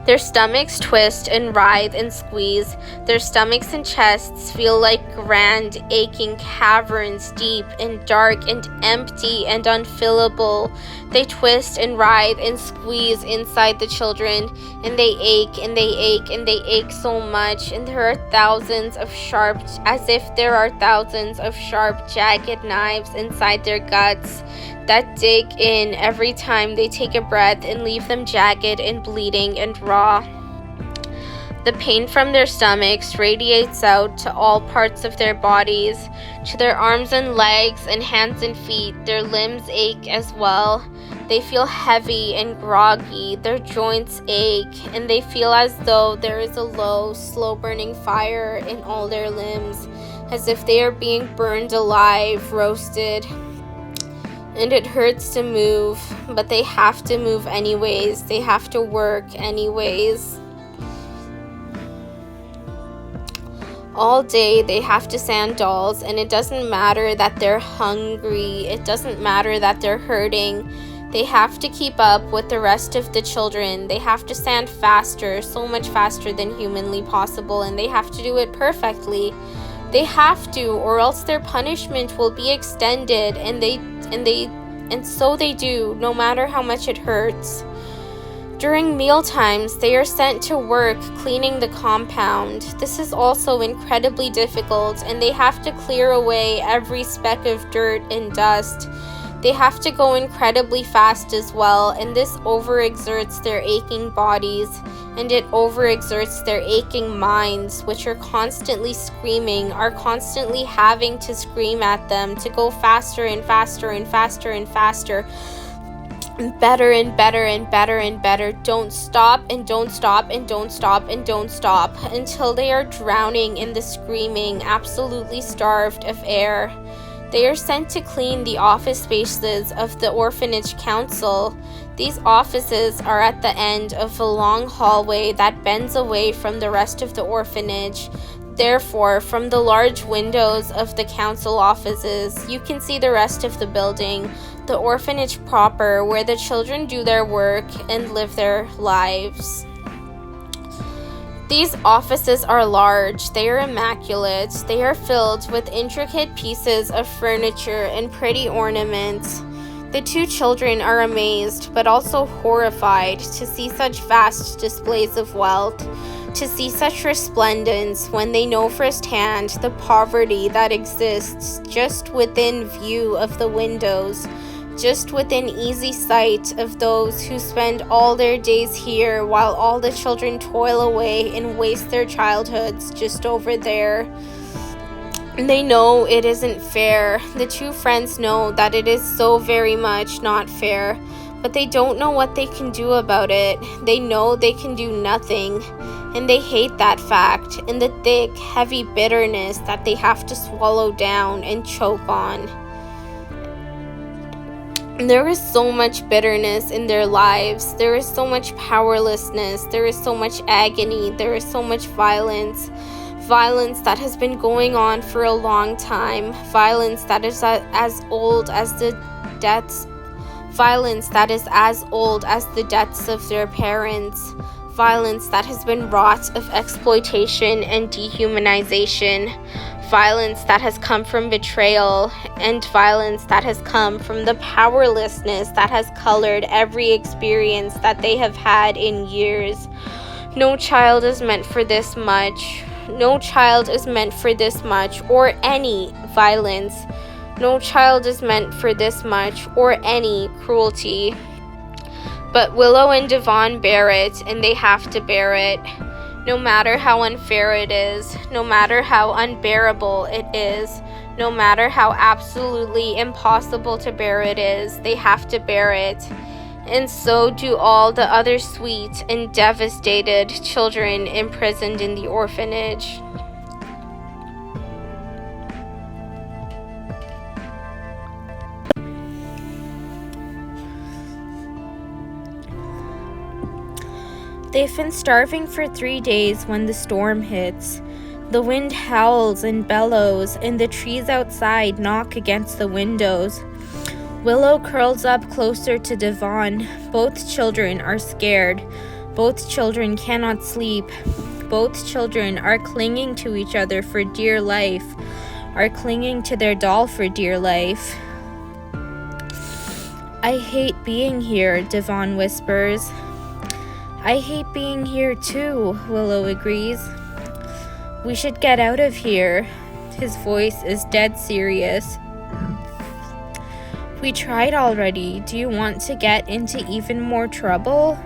Their stomachs twist and writhe and squeeze. Their stomachs and chests feel like grand, aching caverns, deep and dark and empty and unfillable. They twist and writhe and squeeze inside the children, and they ache and they ache and they ache so much, and there are thousands of sharp, as if there are thousands of sharp, jagged knives inside their guts that dig in every time they take a breath and leave them jagged and bleeding and raw. The pain from their stomachs radiates out to all parts of their bodies, to their arms and legs and hands and feet. Their limbs ache as well. They feel heavy and groggy. Their joints ache, and they feel as though there is a low, slow-burning fire in all their limbs, as if they are being burned alive, roasted. And it hurts to move, but they have to move anyways. They have to work anyways. All day they have to sand dolls, and it doesn't matter that they're hungry. It doesn't matter that they're hurting. They have to keep up with the rest of the children. They have to sand faster, so much faster than humanly possible, and they have to do it perfectly. They have to, or else their punishment will be extended, and so they do, no matter how much it hurts. During meal times, they are sent to work cleaning the compound. This is also incredibly difficult, and they have to clear away every speck of dirt and dust. They have to go incredibly fast as well, and this overexerts their aching bodies, and it overexerts their aching minds, which are constantly screaming, are constantly having to scream at them to go faster and faster and faster and faster, and better and better and better and better. Don't stop and don't stop and don't stop and don't stop until they are drowning in the screaming, absolutely starved of air. They are sent to clean the office spaces of the orphanage council. These offices are at the end of a long hallway that bends away from the rest of the orphanage. Therefore, from the large windows of the council offices, you can see the rest of the building, the orphanage proper, where the children do their work and live their lives. These offices are large, they are immaculate, they are filled with intricate pieces of furniture and pretty ornaments. The two children are amazed, but also horrified to see such vast displays of wealth, to see such resplendence when they know firsthand the poverty that exists just within view of the windows, just within easy sight of those who spend all their days here while all the children toil away and waste their childhoods just over there. They know it isn't fair. The two friends know that it is so very much not fair, but they don't know what they can do about it. They know they can do nothing, and they hate that fact and the thick, heavy bitterness that they have to swallow down and choke on. There is so much bitterness in their lives. There is so much powerlessness. There is so much agony. There is so much violence. Violence that has been going on for a long time. Violence that is as old as the deaths. Violence that is as old as the deaths of their parents. Violence that has been wrought of exploitation and dehumanization. Violence that has come from betrayal, and violence that has come from the powerlessness that has colored every experience that they have had in years. No child is meant for this much. No child is meant for this much, or any violence. No child is meant for this much, or any cruelty. But Willow and Devon bear it, and they have to bear it. No matter how unfair it is, no matter how unbearable it is, no matter how absolutely impossible to bear it is, they have to bear it. And so do all the other sweet and devastated children imprisoned in the orphanage. They've been starving for 3 days when the storm hits. The wind howls and bellows, and the trees outside knock against the windows. Willow curls up closer to Devon. Both children are scared. Both children cannot sleep. Both children are clinging to each other for dear life, are clinging to their doll for dear life. I hate being here, Devon whispers. I hate being here too, Willow agrees. We should get out of here. His voice is dead serious. We tried already. Do you want to get into even more trouble?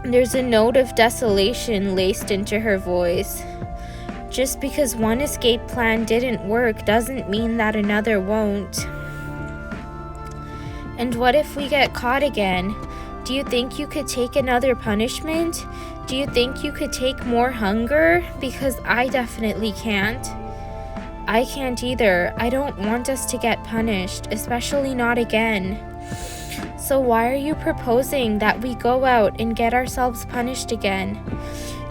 There's a note of desolation laced into her voice. Just because one escape plan didn't work doesn't mean that another won't. And what if we get caught again? Do you think you could take another punishment? Do you think you could take more hunger? Because I definitely can't. I can't either. I don't want us to get punished, especially not again. So why are you proposing that we go out and get ourselves punished again?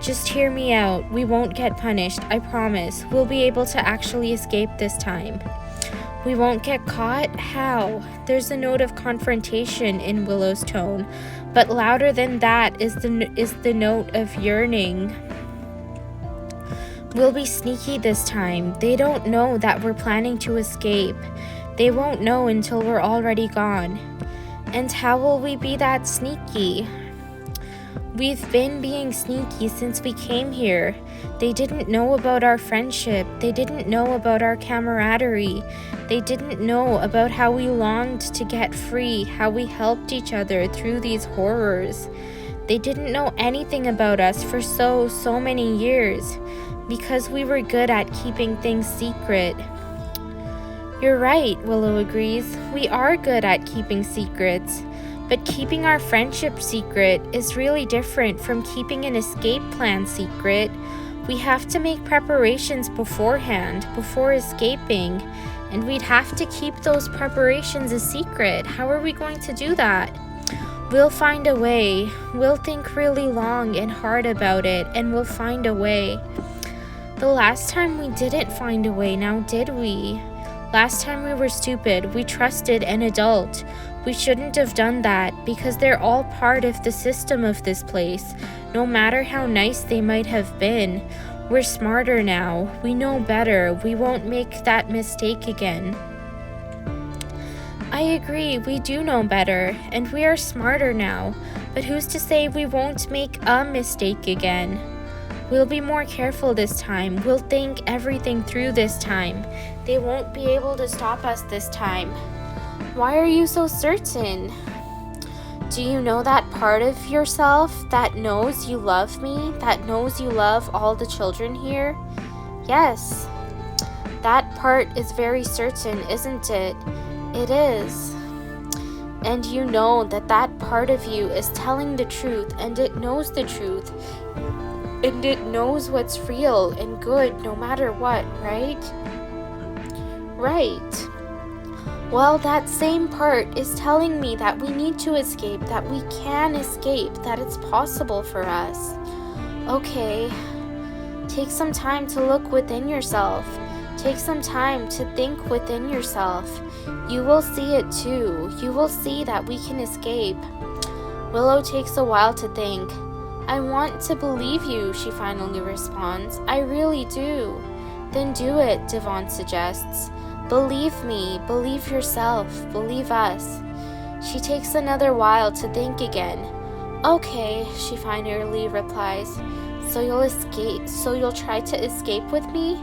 Just hear me out. We won't get punished, I promise. We'll be able to actually escape this time. We won't get caught? How? There's a note of confrontation in Willow's tone, but louder than that is the note of yearning. We'll be sneaky this time. They don't know that we're planning to escape. They won't know until we're already gone. And how will we be that sneaky? We've been being sneaky since we came here. They didn't know about our friendship. They didn't know about our camaraderie. They didn't know about how we longed to get free, how we helped each other through these horrors. They didn't know anything about us for so many years, because we were good at keeping things secret. You're right, Willow agrees. We are good at keeping secrets. But keeping our friendship secret is really different from keeping an escape plan secret. We have to make preparations beforehand, before escaping, and we'd have to keep those preparations a secret. How are we going to do that? We'll find a way. We'll think really long and hard about it, and we'll find a way. The last time we didn't find a way, now did we? Last time we were stupid. We trusted an adult. We shouldn't have done that, because they're all part of the system of this place, no matter how nice they might have been. We're smarter now. We know better. We won't make that mistake again. I agree, we do know better, and we are smarter now, but who's to say we won't make a mistake again? We'll be more careful this time. We'll think everything through this time. They won't be able to stop us this time. Why are you so certain? Do you know that part of yourself that knows you love me, that knows you love all the children here? Yes, That part is very certain, isn't it? It is. And you know that that part of you is telling the truth, and it knows the truth. And it knows what's real and good no matter what, right? Right. Well, that same part is telling me that we need to escape, that we can escape, that it's possible for us. Okay, take some time to look within yourself. Take some time to think within yourself. You will see it too. You will see that we can escape. Willow takes a while to think. I want to believe you, she finally responds. I really do. Then do it, Devon suggests. Believe me, believe yourself, believe us. She takes another while to think again. Okay, she finally replies. So you'll try to escape with me?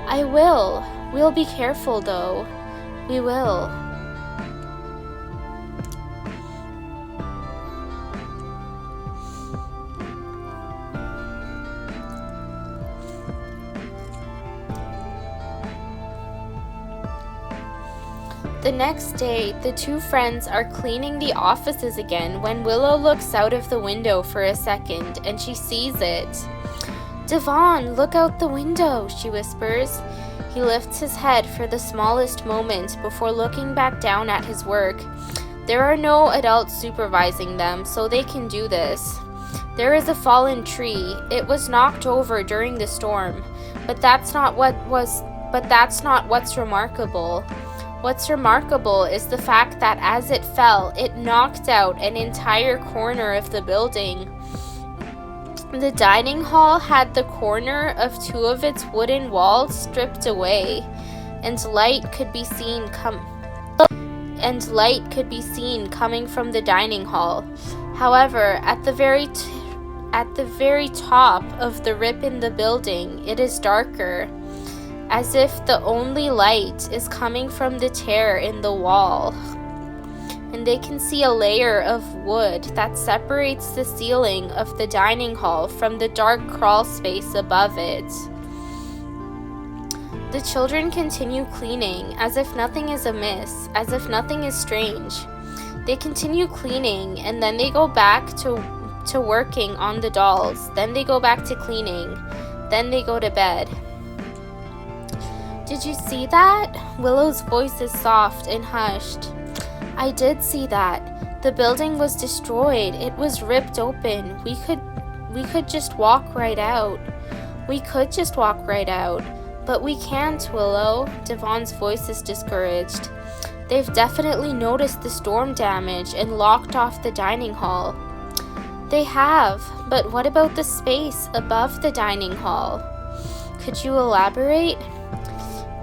I will. We'll be careful though. We will. The next day, the two friends are cleaning the offices again when Willow looks out of the window for a second and she sees it. Devon, look out the window, she whispers. He lifts his head for the smallest moment before looking back down at his work. There are no adults supervising them, so they can do this. There is a fallen tree. It was knocked over during the storm, but that's not what's remarkable. What's remarkable is the fact that as it fell, it knocked out an entire corner of the building. The dining hall had the corner of two of its wooden walls stripped away, and light could be seen coming from the dining hall. However, at the very top of the rip in the building, it is darker, as if the only light is coming from the tear in the wall. And they can see a layer of wood that separates the ceiling of the dining hall from the dark crawl space above it. The children continue cleaning, as if nothing is amiss, as if nothing is strange. They continue cleaning, and then they go back to working on the dolls. Then they go back to cleaning. Then they go to bed. Did you see that? Willow's voice is soft and hushed. I did see that. The building was destroyed. It was ripped open. We could just walk right out. We could just walk right out. But we can't, Willow. Devon's voice is discouraged. They've definitely noticed the storm damage and locked off the dining hall. They have, but what about the space above the dining hall? Could you elaborate?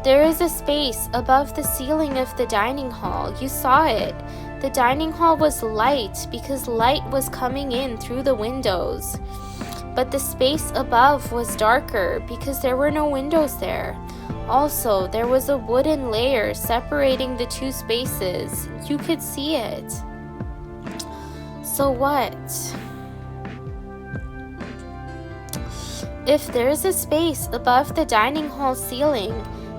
There is a space above the ceiling of the dining hall. You saw it. The dining hall was light because light was coming in through the windows. But the space above was darker because there were no windows there. Also, there was a wooden layer separating the two spaces. You could see it. So what? If there's a space above the dining hall ceiling,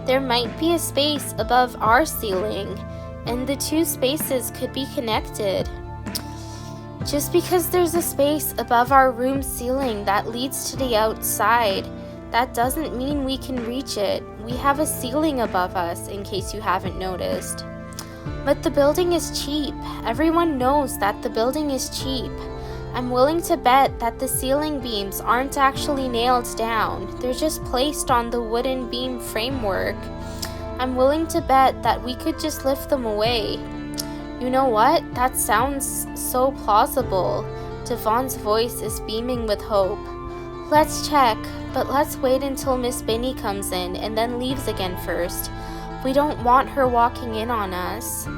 there might be a space above our ceiling, and the two spaces could be connected. Just because there's a space above our room ceiling that leads to the outside, that doesn't mean we can reach it. We have a ceiling above us, in case you haven't noticed. But the building is cheap. Everyone knows that the building is cheap. I'm willing to bet that the ceiling beams aren't actually nailed down. They're just placed on the wooden beam framework. I'm willing to bet that we could just lift them away. You know what? That sounds so plausible. Devon's voice is beaming with hope. Let's check, but let's wait until Miss Binny comes in and then leaves again first. We don't want her walking in on us.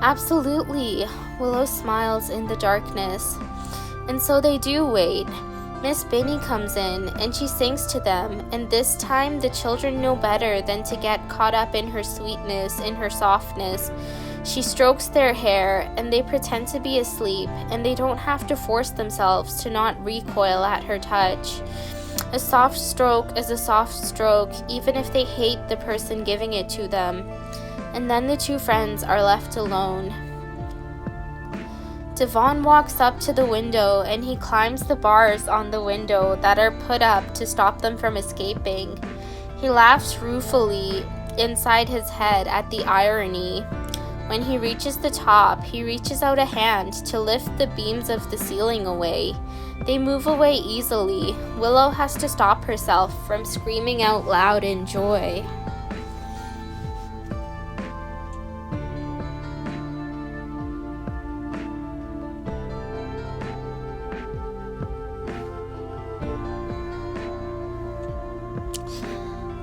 Absolutely. Willow smiles in the darkness. And so they do wait. Miss Binny comes in and she sings to them, and this time the children know better than to get caught up in her sweetness, in her softness. She strokes their hair and they pretend to be asleep, and they don't have to force themselves to not recoil at her touch. A soft stroke is a soft stroke, even if they hate the person giving it to them. And then the two friends are left alone. Devon walks up to the window and he climbs the bars on the window that are put up to stop them from escaping. He laughs ruefully inside his head at the irony. When he reaches the top, he reaches out a hand to lift the beams of the ceiling away. They move away easily. Willow has to stop herself from screaming out loud in joy.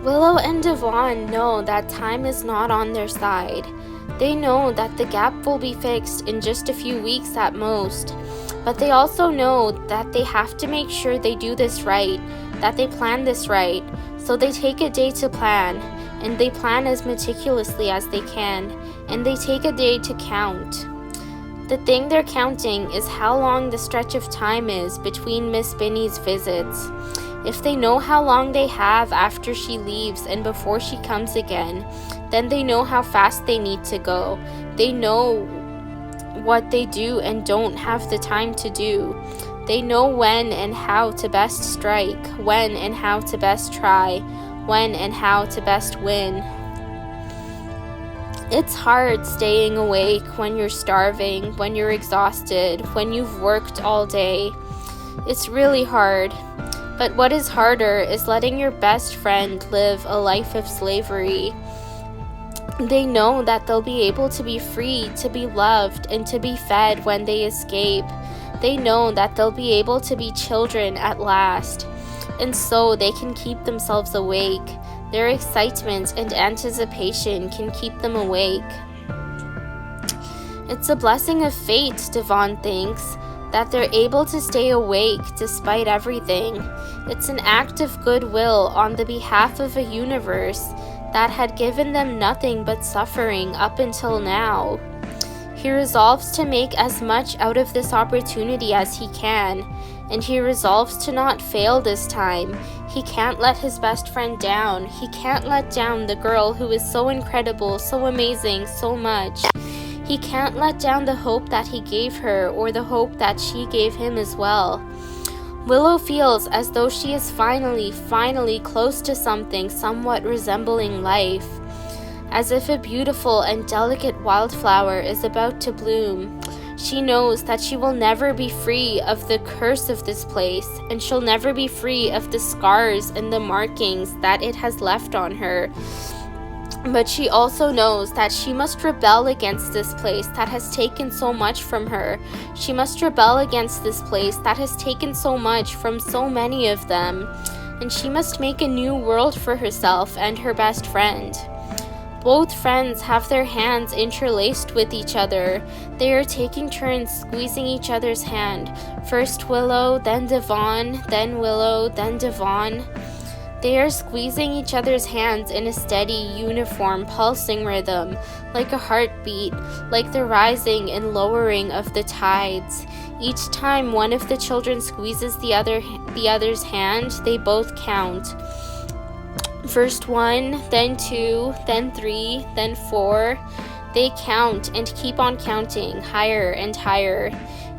Willow and Devon know that time is not on their side. They know that the gap will be fixed in just a few weeks at most. But they also know that they have to make sure they do this right, that they plan this right. So they take a day to plan, and they plan as meticulously as they can, and they take a day to count. The thing they're counting is how long the stretch of time is between Miss Binny's visits. If they know how long they have after she leaves and before she comes again, then they know how fast they need to go. They know what they do and don't have the time to do. They know when and how to best strike, when and how to best try, when and how to best win. It's hard staying awake when you're starving, when you're exhausted, when you've worked all day. It's really hard. But what is harder is letting your best friend live a life of slavery. They know that they'll be able to be free, to be loved, and to be fed when they escape. They know that they'll be able to be children at last, and so they can keep themselves awake. Their excitement and anticipation can keep them awake. It's a blessing of fate, Devon thinks, that they're able to stay awake despite everything. It's an act of goodwill on the behalf of a universe that had given them nothing but suffering up until now. He resolves to make as much out of this opportunity as he can, and he resolves to not fail this time. He can't let his best friend down. He can't let down the girl who is so incredible, so amazing, so much. He can't let down the hope that he gave her or the hope that she gave him as well. Willow feels as though she is finally close to something somewhat resembling life, as if a beautiful and delicate wildflower is about to bloom. She knows that she will never be free of the curse of this place, and she'll never be free of the scars and the markings that it has left on her. But she also knows that she must rebel against this place that has taken so much from her. She must rebel against this place that has taken so much from so many of them. And she must make a new world for herself and her best friend. Both friends have their hands interlaced with each other. They are taking turns squeezing each other's hand. First Willow, then Devon, then Willow, then Devon. They are squeezing each other's hands in a steady, uniform, pulsing rhythm, like a heartbeat, like the rising and lowering of the tides. Each time one of the children squeezes the other's hand, they both count. First 1, then 2, then 3, then 4. They count and keep on counting, higher and higher.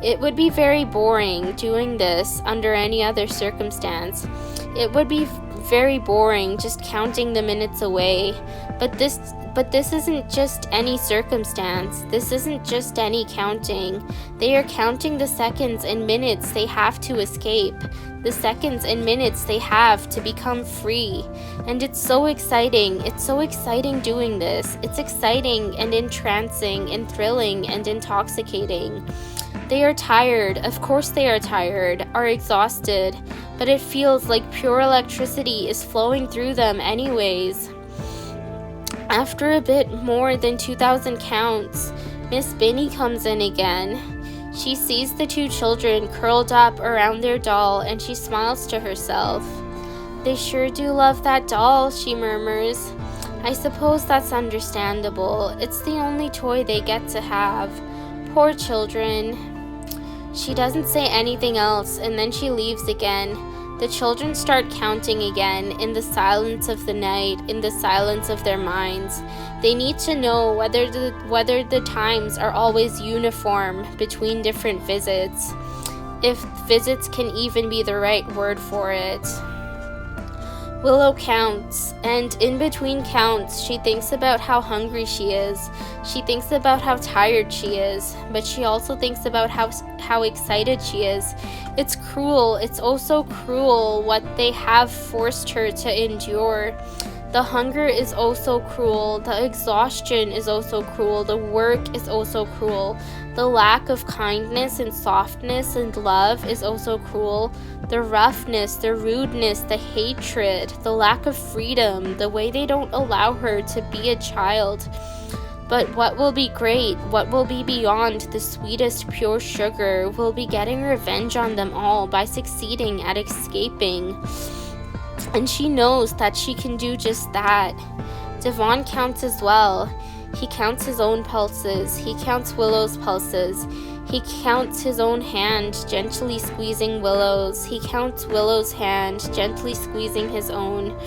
It would be very boring doing this under any other circumstance. It would be very boring just counting the minutes away. But this isn't just any circumstance. This isn't just any counting. They are counting the seconds and minutes they have to escape. The seconds and minutes they have to become free. And it's so exciting. It's so exciting doing this. It's exciting and entrancing and thrilling and intoxicating. They are tired. Of course they are tired, are exhausted, but it feels like pure electricity is flowing through them anyways. After a bit more than 2,000 counts, Miss Binny comes in again. She sees the two children curled up around their doll and she smiles to herself. "They sure do love that doll," she murmurs. "I suppose that's understandable. It's the only toy they get to have. Poor children." She doesn't say anything else and then she leaves again. The children start counting again in the silence of the night, in the silence of their minds. They need to know whether the times are always uniform between different visits, if visits can even be the right word for it. Willow counts, and in between counts, she thinks about how hungry she is. She thinks about how tired she is, but she also thinks about how excited she is. It's cruel. It's also cruel what they have forced her to endure. The hunger is also cruel. The exhaustion is also cruel. The work is also cruel. The lack of kindness and softness and love is also cruel. The roughness, the rudeness, the hatred, the lack of freedom, the way they don't allow her to be a child. But what will be great, what will be beyond the sweetest pure sugar, will be getting revenge on them all by succeeding at escaping. And she knows that she can do just that. Devon counts as well. He counts his own pulses. He counts Willow's pulses. He counts his own hand, gently squeezing Willow's. He counts Willow's hand, gently squeezing his own.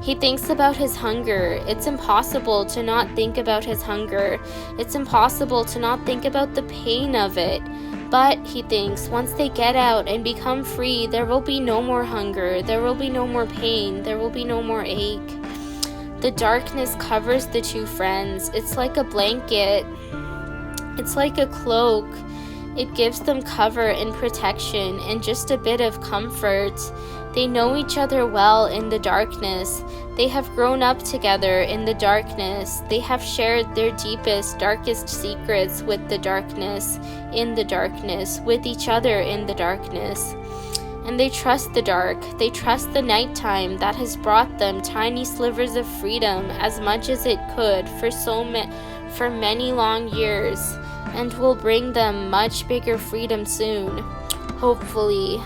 He thinks about his hunger. It's impossible to not think about his hunger. It's impossible to not think about the pain of it. But, he thinks, once they get out and become free, there will be no more hunger. There will be no more pain. There will be no more ache. The darkness covers the two friends. It's like a blanket. It's like a cloak. It gives them cover and protection and just a bit of comfort. They know each other well in the darkness. They have grown up together in the darkness. They have shared their deepest, darkest secrets with the darkness, in the darkness, with each other in the darkness. And they trust the dark. They trust the nighttime that has brought them tiny slivers of freedom as much as it could for many long years, and will bring them much bigger freedom soon. Hopefully.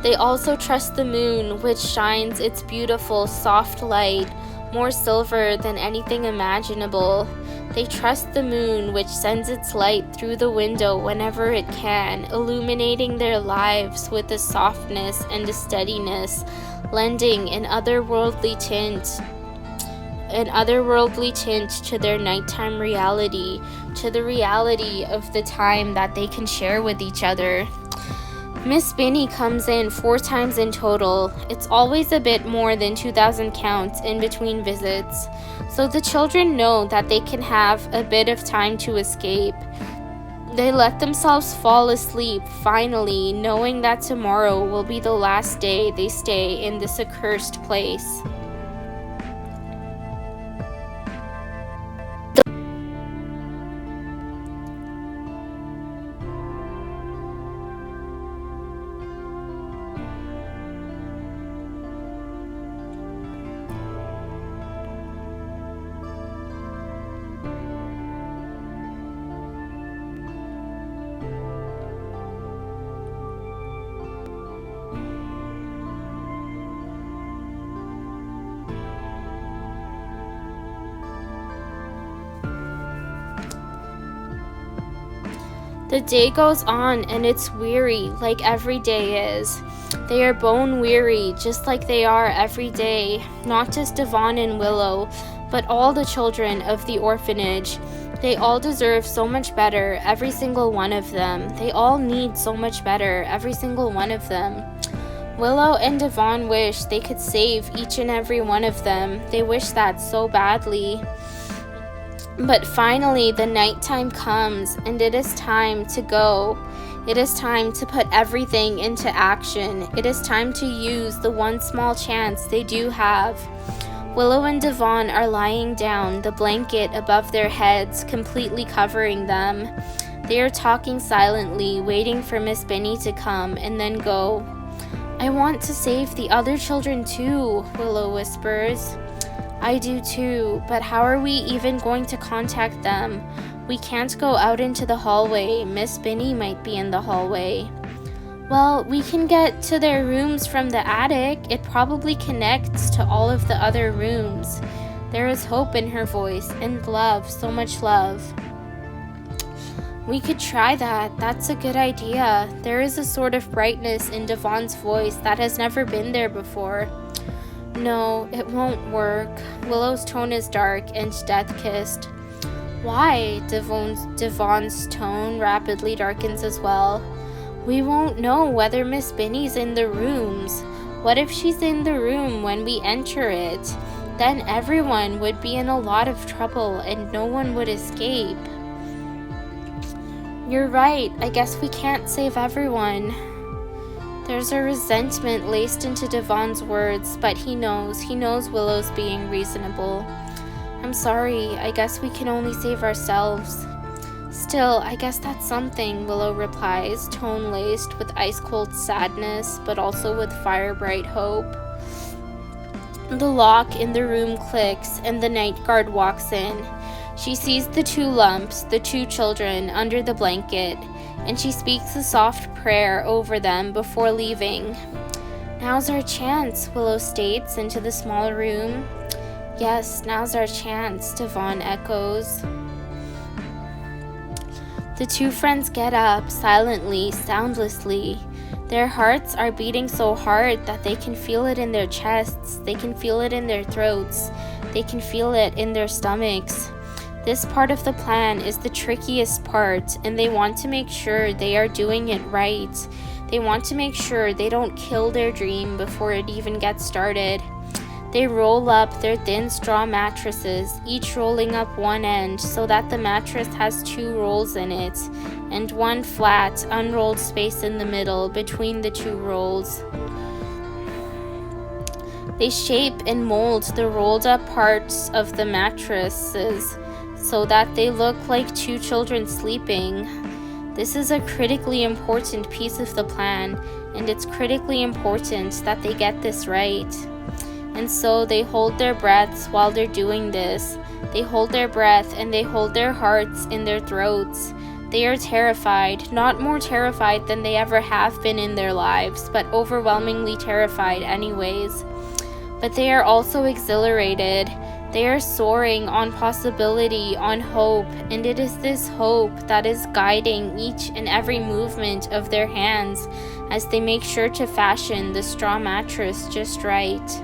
They also trust the moon, which shines its beautiful, soft light, more silver than anything imaginable. They trust the moon, which sends its light through the window whenever it can, illuminating their lives with a softness and a steadiness, lending an otherworldly tint to their nighttime reality, to the reality of the time that they can share with each other. Miss Binny comes in 4 times in total. It's always a bit more than 2,000 counts in between visits, so the children know that they can have a bit of time to escape. They let themselves fall asleep, finally, knowing that tomorrow will be the last day they stay in this accursed place. The day goes on, and it's weary, like every day is. They are bone weary, just like they are every day, not just Devon and Willow, but all the children of the orphanage. They all deserve so much better, every single one of them. They all need so much better, every single one of them. Willow and Devon wish they could save each and every one of them. They wish that so badly. But finally, the nighttime comes, and it is time to go. It is time to put everything into action. It is time to use the one small chance they do have. Willow and Devon are lying down, the blanket above their heads completely covering them. They are talking silently, waiting for Miss Binny to come and then go. "I want to save the other children too," Willow whispers. "I do too, but how are we even going to contact them? We can't go out into the hallway. Miss Binny might be in the hallway." "Well, we can get to their rooms from the attic. It probably connects to all of the other rooms." There is hope in her voice, and love, so much love. We could try that. That's a good idea. There is a sort of brightness in Devon's voice that has never been there before. No, it won't work. Willow's tone is dark and death-kissed. Why? Devon's tone rapidly darkens as well. We won't know whether Miss Binny's in the rooms. What if she's in the room when we enter it? Then everyone would be in a lot of trouble and no one would escape. You're right. I guess we can't save everyone. There's a resentment laced into Devon's words, but he knows Willow's being reasonable. I'm sorry, I guess we can only save ourselves. Still, I guess that's something, Willow replies, tone laced with ice-cold sadness, but also with fire-bright hope. The lock in the room clicks, and the night guard walks in. She sees the two lumps, the two children, under the blanket, and she speaks a soft prayer over them before leaving. Now's our chance, Willow states into the small room. Yes, now's our chance, Devon echoes. The two friends get up, silently, soundlessly. Their hearts are beating so hard that they can feel it in their chests, they can feel it in their throats, they can feel it in their stomachs. This part of the plan is the trickiest part, and they want to make sure they are doing it right. They want to make sure they don't kill their dream before it even gets started. They roll up their thin straw mattresses, each rolling up one end so that the mattress has two rolls in it, and one flat, unrolled space in the middle between the two rolls. They shape and mold the rolled up parts of the mattresses so that they look like two children sleeping. This is a critically important piece of the plan, and it's critically important that they get this right. And so they hold their breaths while they're doing this. They hold their breath and they hold their hearts in their throats. They are terrified, not more terrified than they ever have been in their lives, but overwhelmingly terrified anyways. But they are also exhilarated. They are soaring on possibility, on hope, and it is this hope that is guiding each and every movement of their hands as they make sure to fashion the straw mattress just right.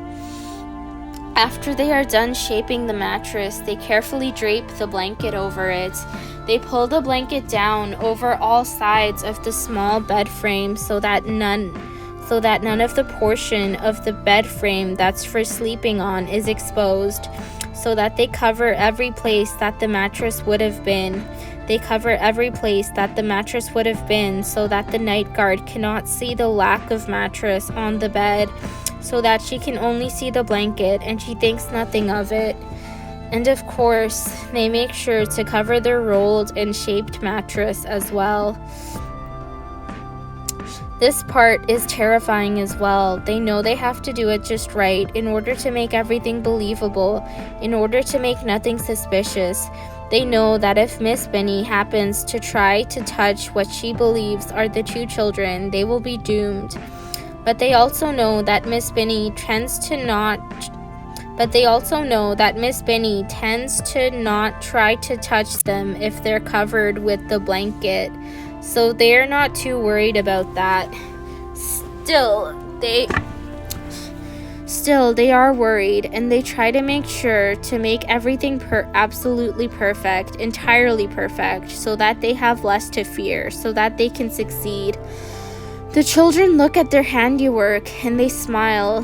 After they are done shaping the mattress, they carefully drape the blanket over it. They pull the blanket down over all sides of the small bed frame so that none of the portion of the bed frame that's for sleeping on is exposed, so that they cover every place that the mattress would have been. They cover every place that the mattress would have been so that the night guard cannot see the lack of mattress on the bed, so that she can only see the blanket and she thinks nothing of it. And of course, they make sure to cover their rolled and shaped mattress as well. This part is terrifying as well. They know they have to do it just right in order to make everything believable, in order to make nothing suspicious. They know that if Miss Binny happens to try to touch what she believes are the two children, they will be doomed. But they also know that Miss Binny tends to not try to touch them if they're covered with the blanket. So they're not too worried about that. Still, they are worried, and they try to make sure to make everything absolutely perfect, entirely perfect, so that they have less to fear, so that they can succeed. The children look at their handiwork, and they smile.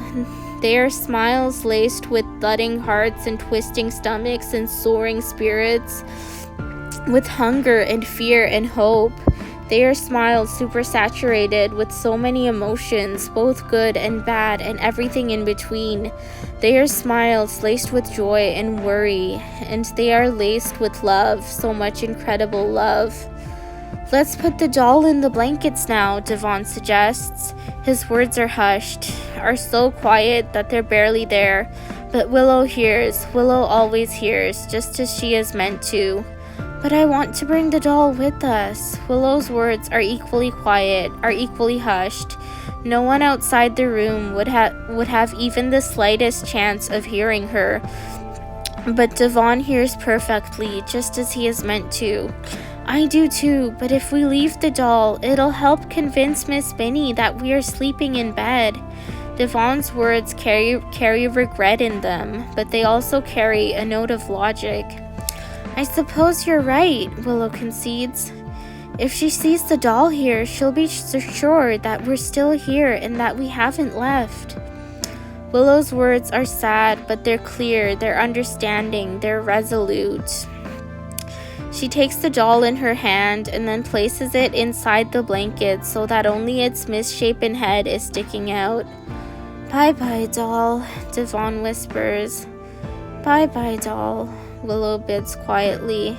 They are smiles laced with thudding hearts and twisting stomachs and soaring spirits, with hunger and fear and hope. They are smiles supersaturated with so many emotions, both good and bad and everything in between. They are smiles laced with joy and worry, and they are laced with love, so much incredible love. Let's put the doll in the blankets now, Devon suggests. His words are hushed, are so quiet that they're barely there. But Willow hears. Willow always hears, just as she is meant to. But I want to bring the doll with us. Willow's words are equally quiet, are equally hushed. No one outside the room would have even the slightest chance of hearing her. But Devon hears perfectly, just as he is meant to. I do too, but if we leave the doll, it'll help convince Miss Binny that we are sleeping in bed. Devon's words carry regret in them, but they also carry a note of logic. I suppose you're right, Willow concedes. If she sees the doll here, she'll be sure that we're still here and that we haven't left. Willow's words are sad, but they're clear, they're understanding, they're resolute. She takes the doll in her hand and then places it inside the blanket so that only its misshapen head is sticking out. Bye-bye, doll, Devon whispers. Bye-bye, doll, Willow bids quietly.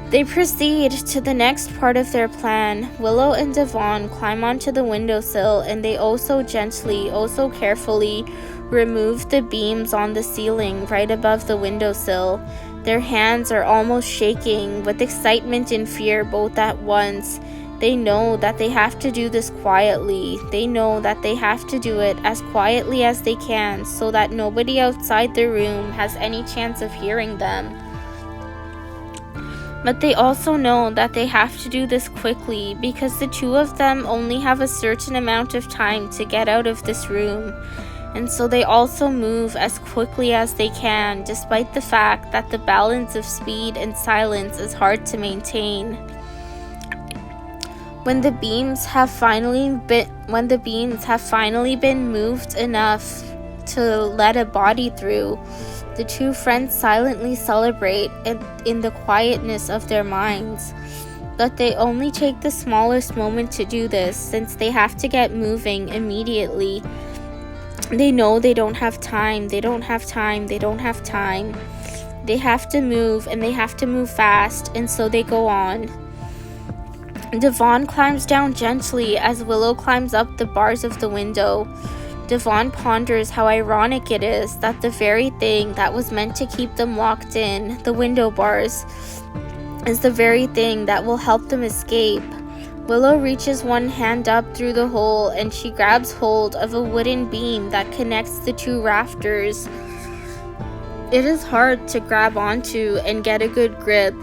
They proceed to the next part of their plan. Willow and Devon climb onto the windowsill and they also gently, also carefully remove the beams on the ceiling right above the windowsill. Their hands are almost shaking with excitement and fear both at once. They know that they have to do this quietly. They know that they have to do it as quietly as they can so that nobody outside the room has any chance of hearing them. But they also know that they have to do this quickly because the two of them only have a certain amount of time to get out of this room. And so they also move as quickly as they can, despite the fact that the balance of speed and silence is hard to maintain. When the beams have finally been moved enough to let a body through, the two friends silently celebrate in the quietness of their minds. But they only take the smallest moment to do this, since they have to get moving immediately. They know they don't have time. They have to move, and they have to move fast, and so they go on. Devon climbs down gently as Willow climbs up the bars of the window. Devon ponders how ironic it is that the very thing that was meant to keep them locked in, the window bars, is the very thing that will help them escape. Willow reaches one hand up through the hole and she grabs hold of a wooden beam that connects the two rafters. It is hard to grab onto and get a good grip,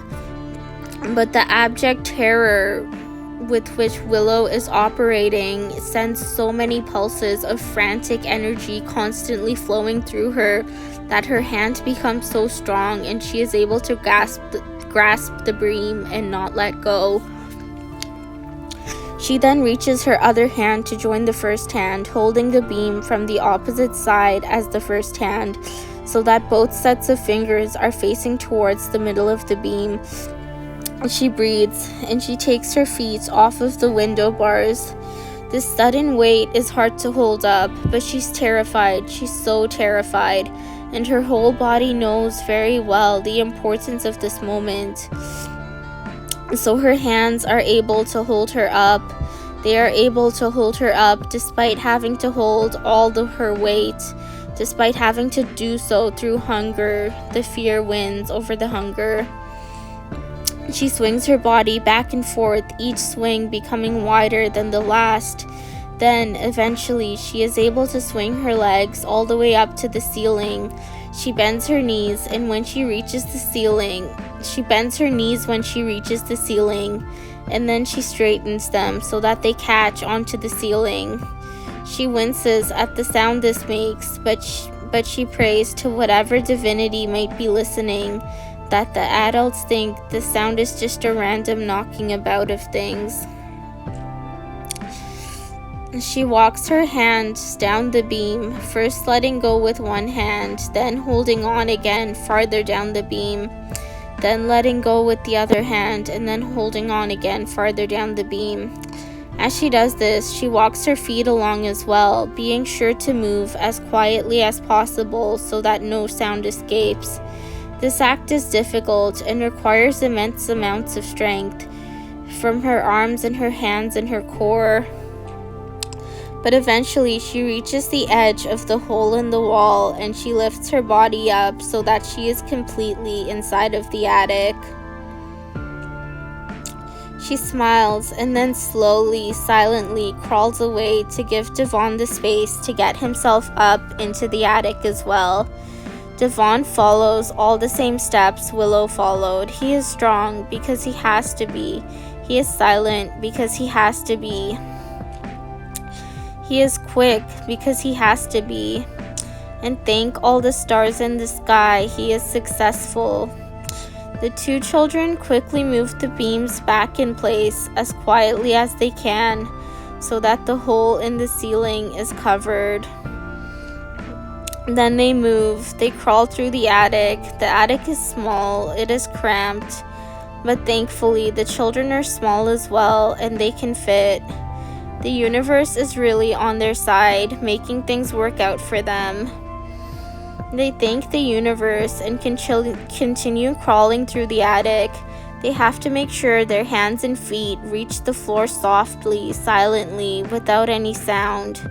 but the abject terror with which Willow is operating sends so many pulses of frantic energy constantly flowing through her that her hand becomes so strong and she is able to grasp the beam and not let go. She then reaches her other hand to join the first hand, holding the beam from the opposite side as the first hand, so that both sets of fingers are facing towards the middle of the beam. She breathes, and she takes her feet off of the window bars. This sudden weight is hard to hold up, but she's terrified. She's so terrified, and her whole body knows very well the importance of this moment. So her hands are able to hold her up. They are able to hold her up despite having to hold all of her weight, despite having to do so through hunger. The fear wins over the hunger. She swings her body back and forth, each swing becoming wider than the last. Then, eventually, she is able to swing her legs all the way up to the ceiling. She bends her knees, and when she reaches the ceiling, and then she straightens them so that they catch onto the ceiling. She winces at the sound this makes, but she prays to whatever divinity might be listening, that the adults think the sound is just a random knocking about of things. She walks her hands down the beam, first letting go with one hand, then holding on again farther down the beam, then letting go with the other hand, and then holding on again farther down the beam. As she does this, she walks her feet along as well, being sure to move as quietly as possible so that no sound escapes. This act is difficult and requires immense amounts of strength from her arms and her hands and her core. But eventually she reaches the edge of the hole in the wall and she lifts her body up so that she is completely inside of the attic. She smiles and then slowly, silently crawls away to give Devon the space to get himself up into the attic as well. Devon follows all the same steps Willow followed. He is strong because he has to be. He is silent because he has to be. He is quick because he has to be. And thank all the stars in the sky, he is successful. The two children quickly move the beams back in place as quietly as they can, so that the hole in the ceiling is covered. Then they move. They crawl through the attic. The attic is small. It is cramped. But thankfully, the children are small as well, and they can fit. The universe is really on their side, making things work out for them. They thank the universe and continue crawling through the attic. They have to make sure their hands and feet reach the floor softly, silently, without any sound.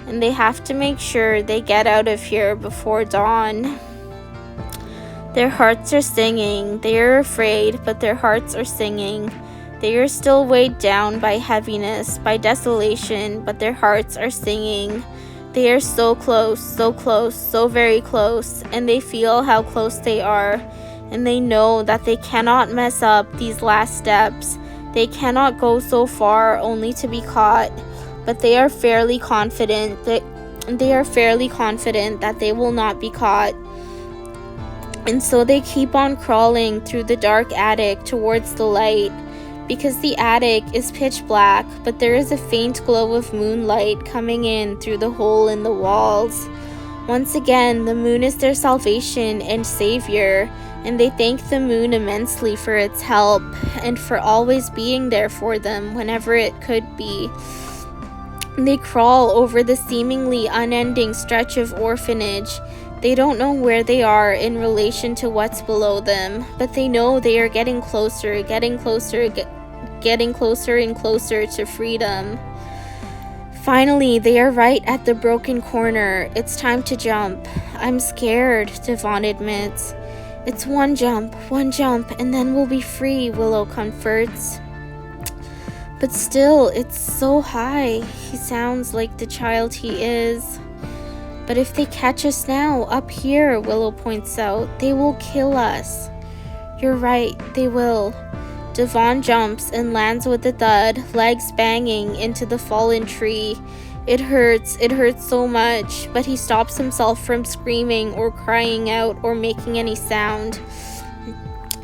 And they have to make sure they get out of here before dawn. Their hearts are singing. They are afraid, but their hearts are singing. They are still weighed down by heaviness, by desolation, but their hearts are singing. They are so close, so very close, and they feel how close they are, and they know that they cannot mess up these last steps. They cannot go so far only to be caught, but they are fairly confident that they will not be caught. And so they keep on crawling through the dark attic towards the light, because the attic is pitch black, but there is a faint glow of moonlight coming in through the hole in the walls. Once again, the moon is their salvation and savior, and they thank the moon immensely for its help and for always being there for them whenever it could be. They crawl over the seemingly unending stretch of orphanage. They don't know where they are in relation to what's below them, but they know they are getting closer and closer to freedom. Finally, they are right at the broken corner. It's time to jump. I'm scared, Devon admits. It's one jump, and then we'll be free, Willow comforts. But still, it's so high. He sounds like the child he is. But if they catch us now, up here, Willow points out, they will kill us. You're right, they will. Devon jumps and lands with a thud, legs banging into the fallen tree. It hurts so much, but he stops himself from screaming or crying out or making any sound.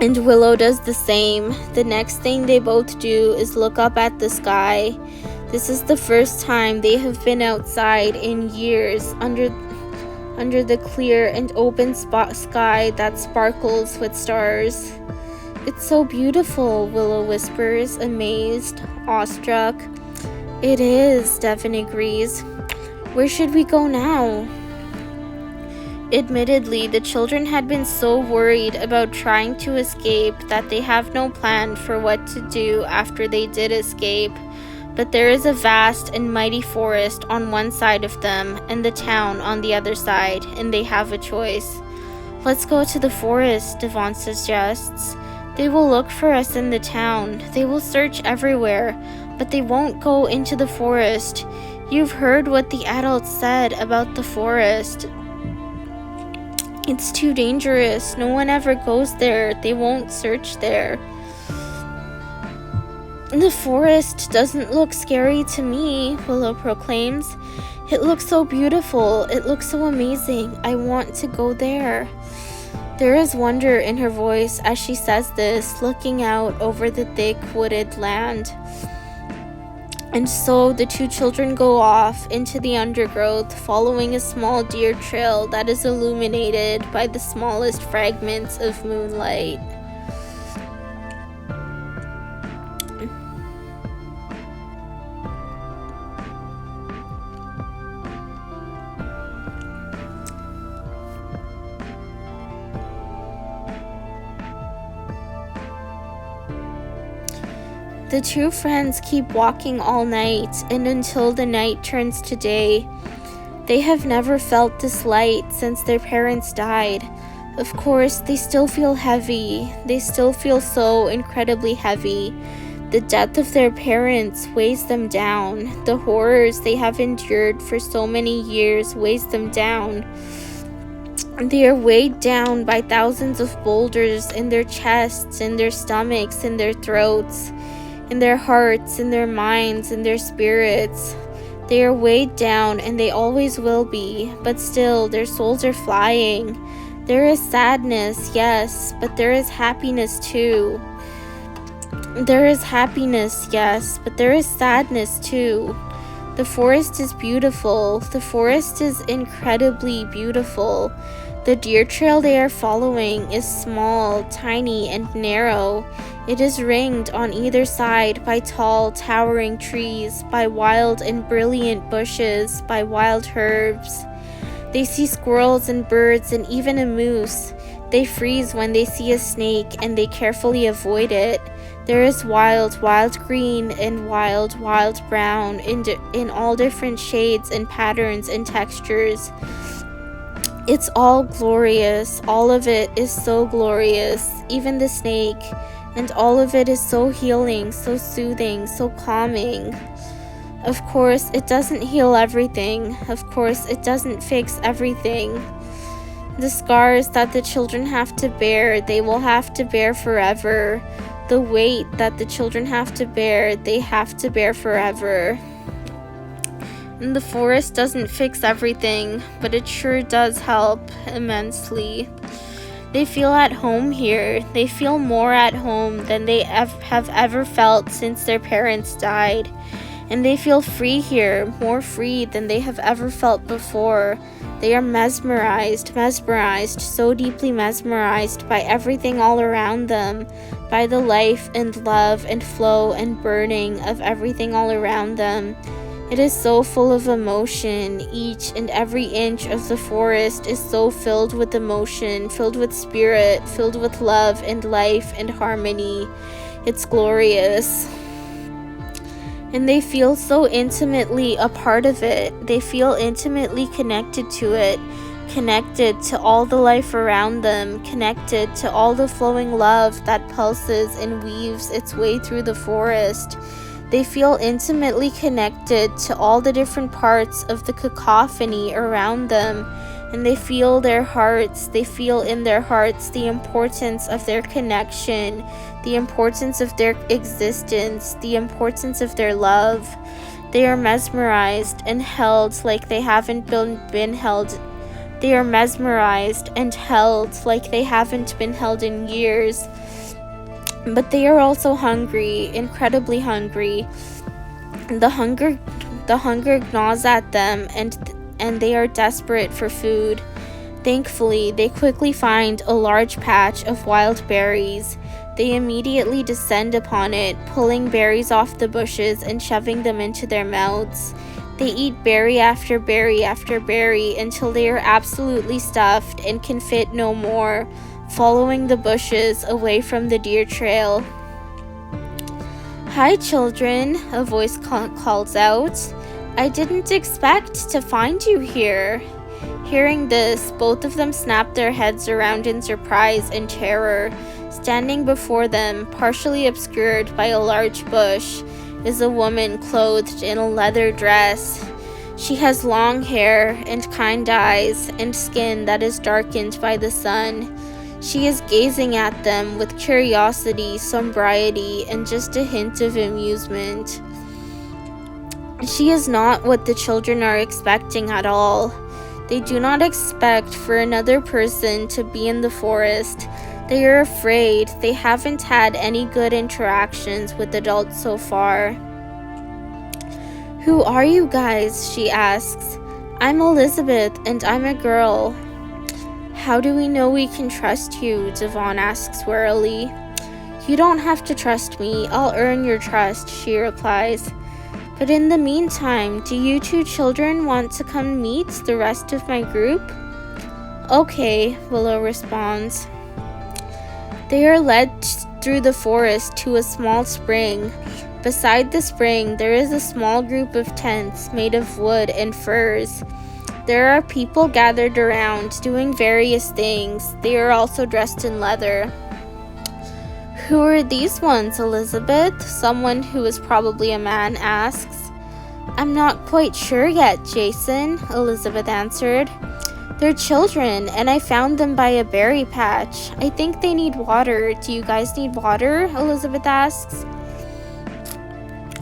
And Willow does the same. The next thing they both do is look up at the sky. This is the first time they have been outside in years, under the clear and open sky that sparkles with stars. It's so beautiful, Willow whispers, amazed, awestruck. It is, Devon agrees. Where should we go now? Admittedly, the children had been so worried about trying to escape that they have no plan for what to do after they did escape. But there is a vast and mighty forest on one side of them and the town on the other side, and they have a choice. Let's go to the forest, Devon suggests. They will look for us in the town. They will search everywhere, but they won't go into the forest. You've heard what the adults said about the forest. It's too dangerous. No one ever goes there. They won't search there. The forest doesn't look scary to me, Willow proclaims. It looks so beautiful. It looks so amazing. I want to go there. There is wonder in her voice as she says this, looking out over the thick wooded land. And so the two children go off into the undergrowth, following a small deer trail that is illuminated by the smallest fragments of moonlight. The two friends keep walking all night and until the night turns to day. They have never felt this light since their parents died. Of course, they still feel heavy. They still feel so incredibly heavy. The death of their parents weighs them down. The horrors they have endured for so many years weighs them down. They are weighed down by thousands of boulders in their chests, in their stomachs, in their throats, in their hearts, in their minds, in their spirits. They are weighed down, and they always will be, but still their souls are flying. There is sadness, yes, but there is happiness too. There is happiness, yes, but there is sadness too. The forest is beautiful. The forest is incredibly beautiful. The deer trail they are following is small, tiny, and narrow. It is ringed on either side by tall, towering trees, by wild and brilliant bushes, by wild herbs. They see squirrels and birds and even a moose. They freeze when they see a snake, and they carefully avoid it. There is wild green and wild brown in all different shades and patterns and textures. It's all glorious. All of it is so glorious, even the snake. And all of it is so healing, so soothing, so calming. Of course, it doesn't heal everything. Of course, it doesn't fix everything. The scars that the children have to bear, they will have to bear forever. The weight that the children have to bear, they have to bear forever. And the forest doesn't fix everything, but it sure does help immensely. They feel at home here. They feel more at home than they have ever felt since their parents died. And they feel free here, more free than they have ever felt before. They are mesmerized, so deeply mesmerized by everything all around them, by the life and love and flow and burning of everything all around them. It is so full of emotion. Each and every inch of the forest is so filled with emotion, filled with spirit, filled with love and life and harmony. It's glorious. And they feel so intimately a part of it. They feel intimately connected to it, connected to all the life around them, connected to all the flowing love that pulses and weaves its way through the forest. They feel intimately connected to all the different parts of the cacophony around them, and they feel in their hearts the importance of their connection, the importance of their existence, the importance of their love. They are mesmerized and held like they haven't been held. They are mesmerized and held like they haven't been held in years. But they are also hungry, incredibly hungry. The hunger gnaws at them, and they are desperate for food. Thankfully, they quickly find a large patch of wild berries. They immediately descend upon it, pulling berries off the bushes and shoving them into their mouths. They eat berry after berry after berry until they are absolutely stuffed and can fit no more, following the bushes away from the deer trail. "Hi, children," a voice calls out. "I didn't expect to find you here." Hearing this, both of them snap their heads around in surprise and terror. Standing before them, partially obscured by a large bush, is a woman clothed in a leather dress. She has long hair and kind eyes and skin that is darkened by the sun. She is gazing at them with curiosity, sobriety, and just a hint of amusement. She is not what the children are expecting at all. They do not expect for another person to be in the forest. They are afraid. They haven't had any good interactions with adults so far. "Who are you guys?" she asks. "I'm Elizabeth, and I'm a girl." "How do we know we can trust you?" Devon asks warily. "You don't have to trust me. I'll earn your trust," she replies. "But in the meantime, do you two children want to come meet the rest of my group?" "Okay," Willow responds. They are led through the forest to a small spring. Beside the spring, there is a small group of tents made of wood and furs. There are people gathered around doing various things. They are also dressed in leather. "Who are these ones, Elizabeth?" Someone who is probably a man asks. "I'm not quite sure yet, Jason," Elizabeth answered. They're children, and I found them by a berry patch. I think they need water. Do you guys need water? Elizabeth asks.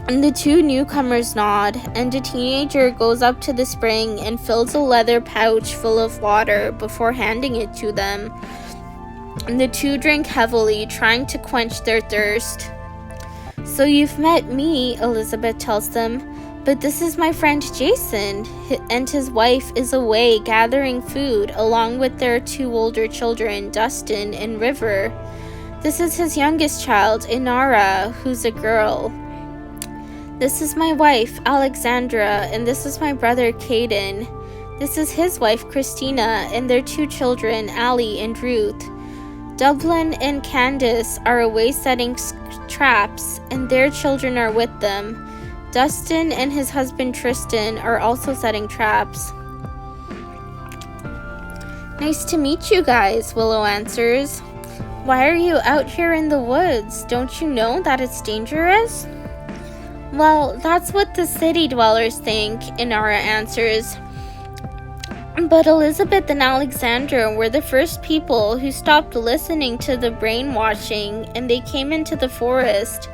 And the two newcomers nod, and a teenager goes up to the spring and fills a leather pouch full of water before handing it to them. And the two drink heavily, trying to quench their thirst. So you've met me, Elizabeth tells them, but this is my friend Jason, and his wife is away gathering food along with their two older children, Dustin and River. This is his youngest child, Inara, who's a girl. This is my wife, Alexandra, and this is my brother, Caden. This is his wife, Christina, and their two children, Allie and Ruth. Dublin and Candace are away setting traps, and their children are with them. Dustin and his husband, Tristan, are also setting traps. Nice to meet you guys, Willow answers. Why are you out here in the woods? Don't you know that it's dangerous? Well, that's what the city dwellers think, Inara answers. But Elizabeth and Alexandra were the first people who stopped listening to the brainwashing, and they came into the forest.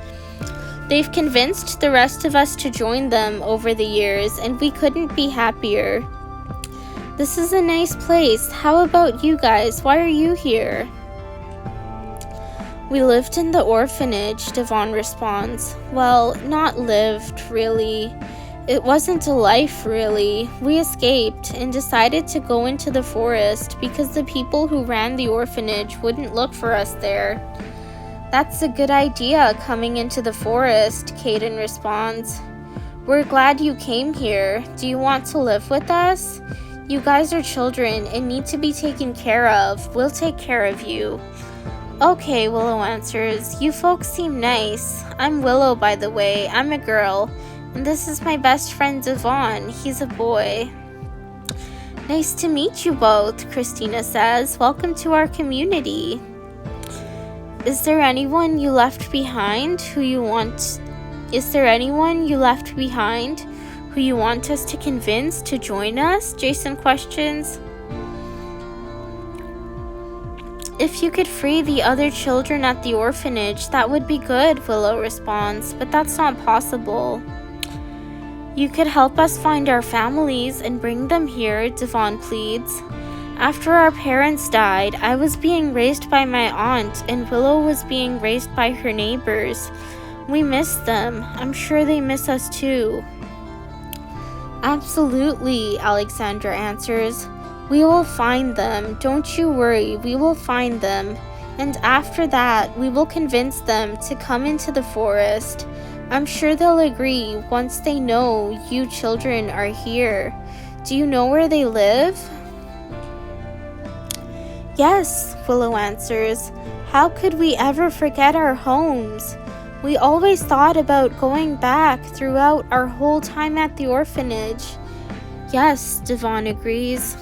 They've convinced the rest of us to join them over the years, and we couldn't be happier. This is a nice place. How about you guys? Why are you here? We lived in the orphanage, Devon responds. Well, not lived, really. It wasn't a life, really. We escaped and decided to go into the forest because the people who ran the orphanage wouldn't look for us there. That's a good idea, coming into the forest, Caden responds. We're glad you came here. Do you want to live with us? You guys are children and need to be taken care of. We'll take care of you. Okay, Willow answers. You folks seem nice. I'm Willow, by the way. I'm a girl. And this is my best friend, Devon. He's a boy. Nice to meet you both, Christina says. Welcome to our community. Is there anyone you left behind who you want us to convince to join us? Jason questions. If you could free the other children at the orphanage, that would be good, Willow responds, but that's not possible. You could help us find our families and bring them here, Devon pleads. After our parents died, I was being raised by my aunt, and Willow was being raised by her neighbors. We miss them. I'm sure they miss us too. Absolutely, Alexandra answers. We will find them. Don't you worry, we will find them. And after that, we will convince them to come into the forest. I'm sure they'll agree once they know you children are here. Do you know where they live? Yes, Willow answers. How could we ever forget our homes? We always thought about going back throughout our whole time at the orphanage. Yes, Devon agrees.